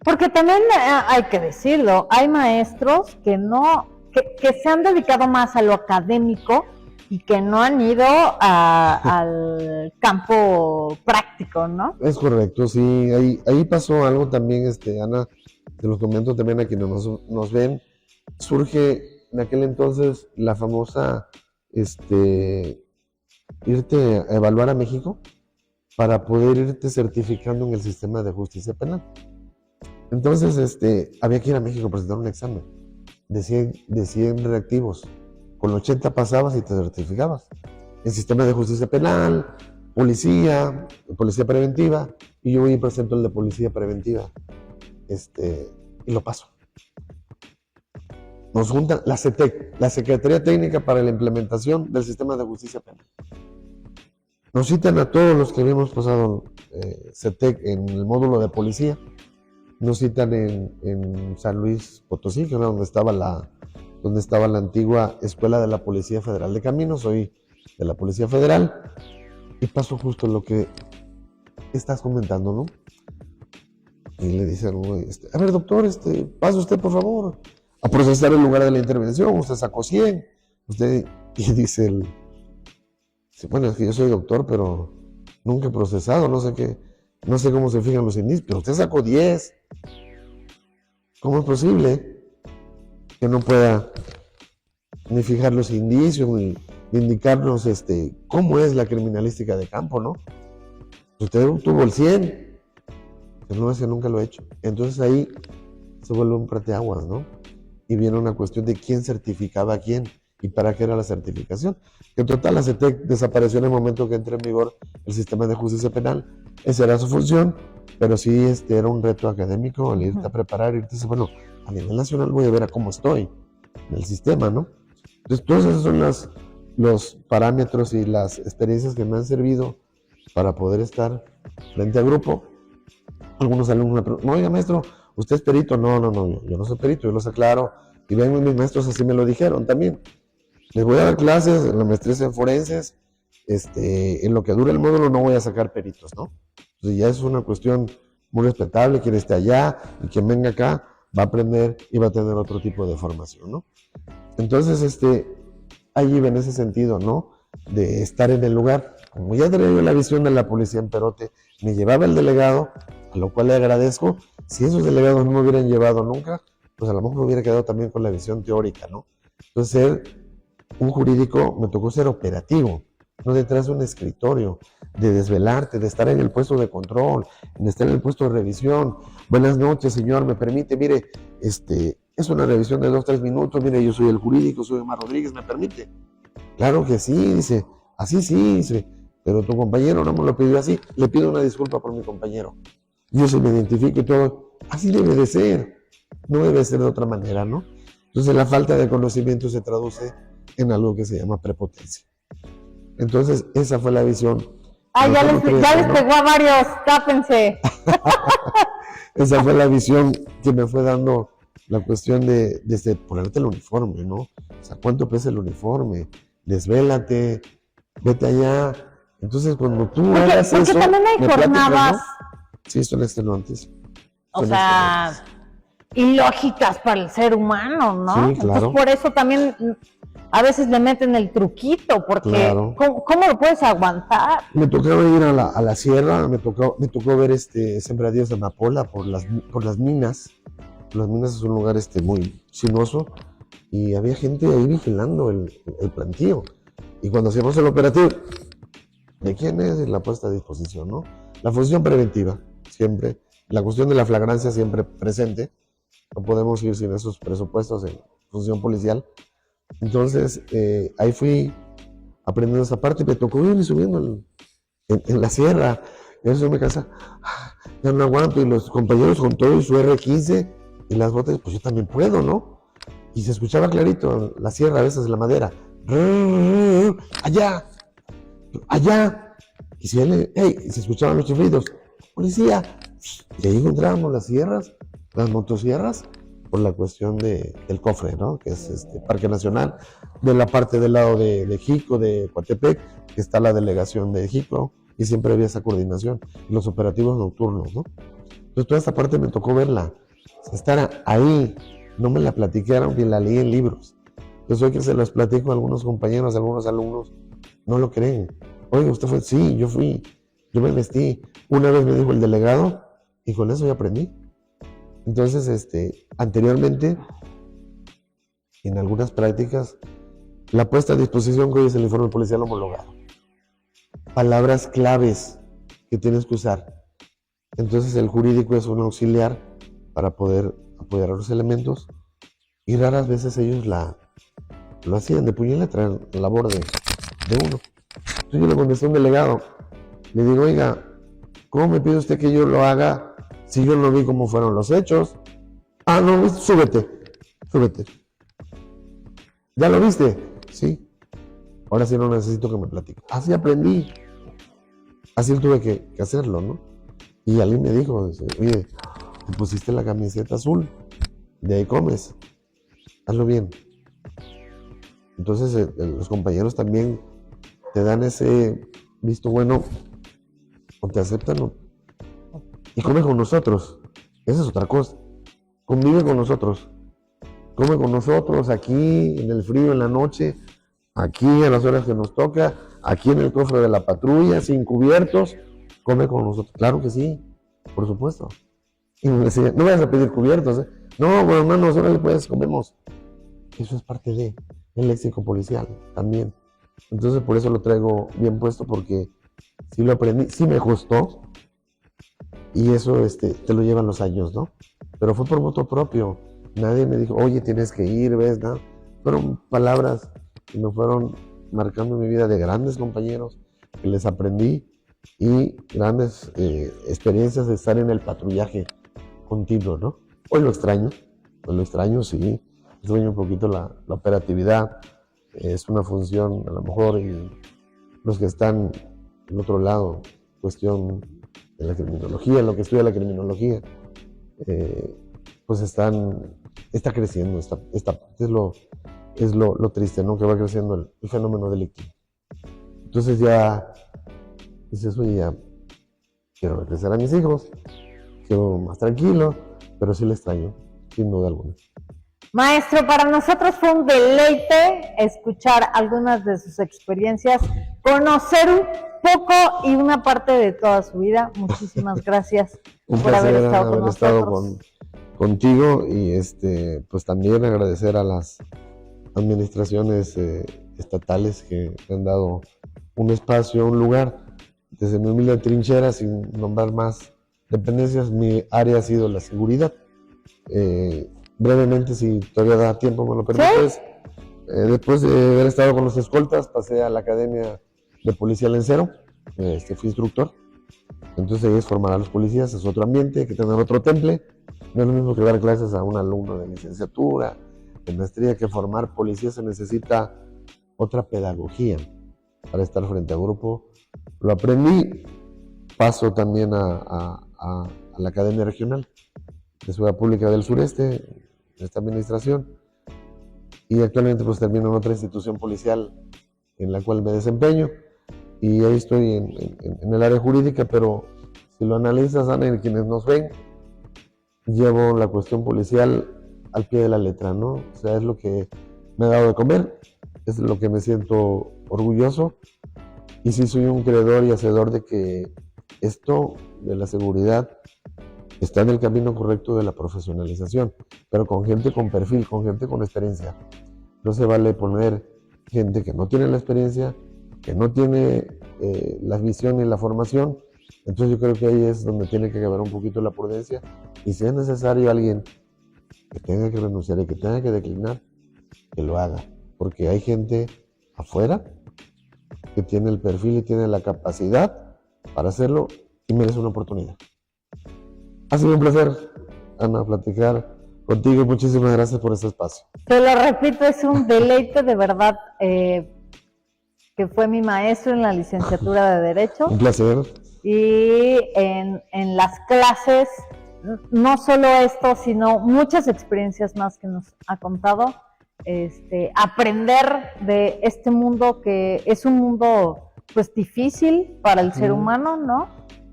[SPEAKER 2] Porque también hay que decirlo, hay maestros que se han dedicado más a lo académico y que no han ido al campo práctico, ¿no?
[SPEAKER 3] Es correcto, sí, ahí pasó algo también, Ana, te los comento también a quienes nos ven. Surge en aquel entonces la famosa, irte a evaluar a México para poder irte certificando en el sistema de justicia penal. Entonces, había que ir a México a presentar un examen de 100 reactivos. Con 80 pasabas y te certificabas. El sistema de justicia penal, policía, preventiva, y yo voy y presento el de policía preventiva, y lo paso. Nos juntan la CETEC, la Secretaría Técnica para la Implementación del Sistema de Justicia Penal. Nos citan a todos los que habíamos pasado CETEC en el módulo de policía. Nos citan en San Luis Potosí, que era donde estaba la antigua Escuela de la Policía Federal de Caminos. Soy de la Policía Federal. Y pasó justo lo que estás comentando, ¿no? Y le dicen, a ver, doctor, pase usted, por favor, a procesar el lugar de la intervención. Usted sacó 100. Y dice bueno, es que yo soy doctor, pero nunca he procesado, no sé cómo se fijan los indicios, pero usted sacó 10. ¿Cómo es posible que no pueda ni fijar los indicios, ni indicarnos cómo es la criminalística de campo, ¿no? Usted obtuvo el 100, pero no, ese nunca lo he hecho. Entonces ahí se vuelve un parteaguas, ¿no? Y viene una cuestión de quién certificaba a quién y para qué era la certificación. En total, la CETEC desapareció en el momento que entró en vigor el sistema de justicia penal. Esa era su función, pero sí era un reto académico el irte a preparar, irte a decir, bueno, a nivel nacional voy a ver a cómo estoy en el sistema, ¿no? Entonces, todos esos son los parámetros y las experiencias que me han servido para poder estar frente a grupo. Algunos alumnos me preguntan, oiga, maestro, ¿usted es perito? No, yo no soy perito, yo los aclaro. Y ven, mis maestros así me lo dijeron también. Les voy a dar clases en la maestría en forenses, en lo que dure el módulo no voy a sacar peritos, ¿no? Entonces ya es una cuestión muy respetable, quien esté allá y quien venga acá va a aprender y va a tener otro tipo de formación, ¿no? Entonces, allí en ese sentido, ¿no? De estar en el lugar. Como ya tenía yo la visión de la policía en Perote, me llevaba el delegado, a lo cual le agradezco. Si esos delegados no me hubieran llevado nunca, pues a lo mejor me hubiera quedado también con la visión teórica, ¿no? Entonces, ser un jurídico, me tocó ser operativo, no detrás de un escritorio, de desvelarte, de estar en el puesto de control, de estar en el puesto de revisión. Buenas noches, señor, me permite, mire, es una revisión de 2-3 minutos, mire, yo soy el jurídico, soy Omar Rodríguez, ¿me permite? Claro que sí, dice, así sí, dice, pero tu compañero no me lo pidió así, le pido una disculpa por mi compañero. Yo se me identifico y todo, así debe de ser, no debe ser de otra manera, ¿no? Entonces la falta de conocimiento se traduce en algo que se llama prepotencia. Entonces esa fue la visión.
[SPEAKER 2] Ya les pegó a varios, tápense.
[SPEAKER 3] Esa fue la visión que me fue dando la cuestión de ponerte el uniforme, ¿no? O sea, ¿cuánto pesa el uniforme? Desvélate, vete allá. Entonces cuando tú hagas eso...
[SPEAKER 2] Porque también hay jornadas...
[SPEAKER 3] ¿no? Sí, son extenuantes.
[SPEAKER 2] O sea, ilógicas para el ser humano, ¿no?
[SPEAKER 3] Sí, claro.
[SPEAKER 2] Entonces por eso también a veces le meten el truquito, porque
[SPEAKER 3] claro.
[SPEAKER 2] ¿cómo lo puedes aguantar?
[SPEAKER 3] Me tocaba ir a la sierra, me tocó ver sembradíos de amapola por las minas. Las minas es un lugar muy sinuoso y había gente ahí vigilando el plantío. Y cuando hacíamos el operativo, ¿de quién es? La puesta a disposición, ¿no? La función preventiva, siempre. La cuestión de la flagrancia siempre presente. No podemos ir sin esos presupuestos en función policial. Entonces, ahí fui aprendiendo esa parte y me tocó ir subiendo en la sierra. Y eso me cansa. Ya no aguanto. Y los compañeros con todo y su R15 y las botas, pues yo también puedo, ¿no? Y se escuchaba clarito la sierra, a veces la madera. Allá, allá. Y se escuchaban los chiflidos. Policía. Y ahí encontrábamos las sierras, las motosierras, por la cuestión del cofre, ¿no? Que es Parque Nacional. De la parte del lado de Jico, de Coatepec, que está la delegación de Jico, y siempre había esa coordinación. Y los operativos nocturnos, ¿no? Entonces toda esta parte me tocó verla. Estar ahí, no me la platicaron ni la leí en libros. Entonces hoy que se las platico a algunos compañeros, a algunos alumnos, no lo creen. Oiga, ¿usted fue? Sí, yo fui. Yo me vestí. Una vez me dijo el delegado, y con eso ya aprendí. Entonces, anteriormente, en algunas prácticas, la puesta a disposición que hoy es el informe policial homologado. Palabras claves que tienes que usar. Entonces, el jurídico es un auxiliar para poder apoyar a los elementos y raras veces ellos lo hacían de puño y letra en labor de uno. Entonces yo le contesté a un delegado, Le digo, oiga, ¿cómo me pide usted que yo lo haga si yo no vi cómo fueron los hechos? Ah, no, súbete. ¿Ya lo viste? Sí. Ahora sí no necesito que me platique. Así aprendí. Así tuve que hacerlo, ¿no? Y alguien me dijo, oye, te pusiste la camiseta azul, de ahí comes, hazlo bien. Entonces los compañeros también te dan ese visto bueno, o te aceptan, y come con nosotros. Esa es otra cosa. Convive con nosotros. Come con nosotros aquí, en el frío, en la noche, aquí a las horas que nos toca, aquí en el cofre de la patrulla, sin cubiertos, come con nosotros. Claro que sí, por supuesto. Y me decía, no vayas a pedir cubiertos, ¿eh? No, bueno, hermanos, ahora le puedes, comemos. Eso es parte del léxico policial también. Entonces por eso lo traigo bien puesto, porque sí lo aprendí, sí me gustó, y eso te lo llevan los años, ¿no? Pero fue por voto propio. Nadie me dijo, oye, tienes que ir, ¿ves? ¿No? Fueron palabras que me fueron marcando mi vida de grandes compañeros que les aprendí, y grandes experiencias de estar en el patrullaje continuo, ¿no? Hoy lo extraño, sí. Extraño un poquito la operatividad. Es una función, a lo mejor, y los que están del otro lado, cuestión de la criminología, lo que estudia la criminología, pues está creciendo esta parte. Es lo triste, ¿no? Que va creciendo el fenómeno delictivo. Entonces ya dices, oye, ya quiero regresar a mis hijos, quiero más tranquilo, pero sí le extraño, sin duda alguna.
[SPEAKER 2] Maestro, para nosotros fue un deleite escuchar algunas de sus experiencias, conocer un poco y una parte de toda su vida. Muchísimas gracias por haber estado con nosotros.
[SPEAKER 3] Contigo, y pues también agradecer a las administraciones estatales que me han dado un espacio, un lugar. Desde mi humilde trinchera, sin nombrar más dependencias, mi área ha sido la seguridad. Brevemente, si todavía da tiempo, me lo permites. ¿Sí? Después de haber estado con los escoltas, pasé a la Academia de Policía Lencero. Fui instructor. Entonces ahí es formar a los policías, es otro ambiente, hay que tener otro temple. No es lo mismo que dar clases a un alumno de licenciatura, de maestría, que formar policías. Se necesita otra pedagogía para estar frente a grupo. Lo aprendí. Paso también a la Academia Regional de Seguridad Pública del Sureste, esta administración, y actualmente pues termino en otra institución policial en la cual me desempeño, y ahí estoy en el área jurídica. Pero si lo analizas, Ana, y quienes nos ven, llevo la cuestión policial al pie de la letra, ¿no? O sea, es lo que me ha dado de comer, es lo que me siento orgulloso, y sí soy un creedor y hacedor de que esto de la seguridad está en el camino correcto de la profesionalización, pero con gente con perfil, con gente con experiencia. No se vale poner gente que no tiene la experiencia, que no tiene la visión ni la formación. Entonces yo creo que ahí es donde tiene que haber un poquito la prudencia, y si es necesario alguien que tenga que renunciar y que tenga que declinar, que lo haga, porque hay gente afuera que tiene el perfil y tiene la capacidad para hacerlo y merece una oportunidad. Ha sido un placer, Ana, platicar contigo. Muchísimas gracias por este espacio.
[SPEAKER 2] Te lo repito, es un deleite, de verdad, que fue mi maestro en la licenciatura de Derecho.
[SPEAKER 3] Un placer.
[SPEAKER 2] Y en las clases, no solo esto, sino muchas experiencias más que nos ha contado. Aprender de este mundo, que es un mundo pues difícil para el ser humano, ¿no?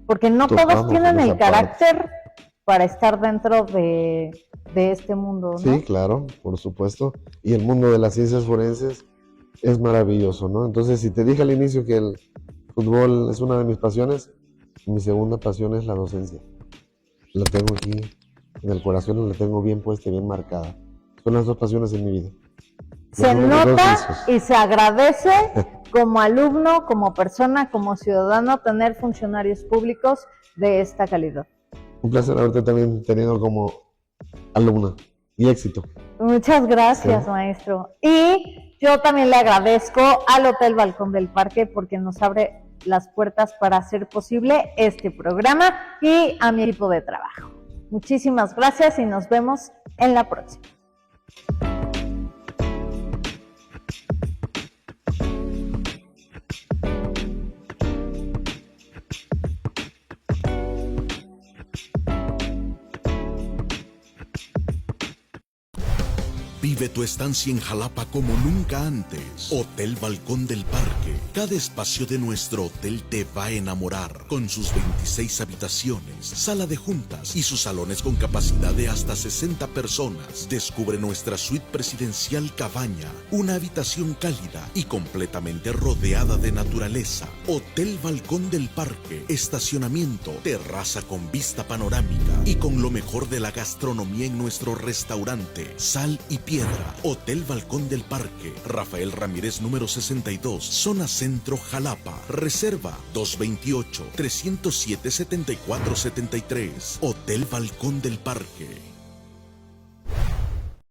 [SPEAKER 2] Porque no todos tienen el carácter para estar dentro de este mundo, ¿no?
[SPEAKER 3] Sí, claro, por supuesto. Y el mundo de las ciencias forenses es maravilloso, ¿no? Entonces, si te dije al inicio que el fútbol es una de mis pasiones, mi segunda pasión es la docencia. La tengo aquí en el corazón y la tengo bien puesta y bien marcada. Son las dos pasiones en mi vida.
[SPEAKER 2] Se nota y se agradece como alumno, como persona, como ciudadano, tener funcionarios públicos de esta calidad.
[SPEAKER 3] Un placer haberte también tenido como alumna, y éxito.
[SPEAKER 2] Muchas gracias, sí, maestro. Y yo también le agradezco al Hotel Balcón del Parque, porque nos abre las puertas para hacer posible este programa y a mi equipo de trabajo. Muchísimas gracias y nos vemos en la próxima.
[SPEAKER 1] Vive tu estancia en Jalapa como nunca antes. Hotel Balcón del Parque. Cada espacio de nuestro hotel te va a enamorar. Con sus 26 habitaciones, sala de juntas y sus salones con capacidad de hasta 60 personas. Descubre nuestra suite presidencial Cabaña. Una habitación cálida y completamente rodeada de naturaleza. Hotel Balcón del Parque. Estacionamiento, terraza con vista panorámica y con lo mejor de la gastronomía en nuestro restaurante. Sal y Piedra. Hotel Balcón del Parque. Rafael Ramírez número 62, zona centro, Jalapa. Reserva 228-307-7473. Hotel Balcón del Parque.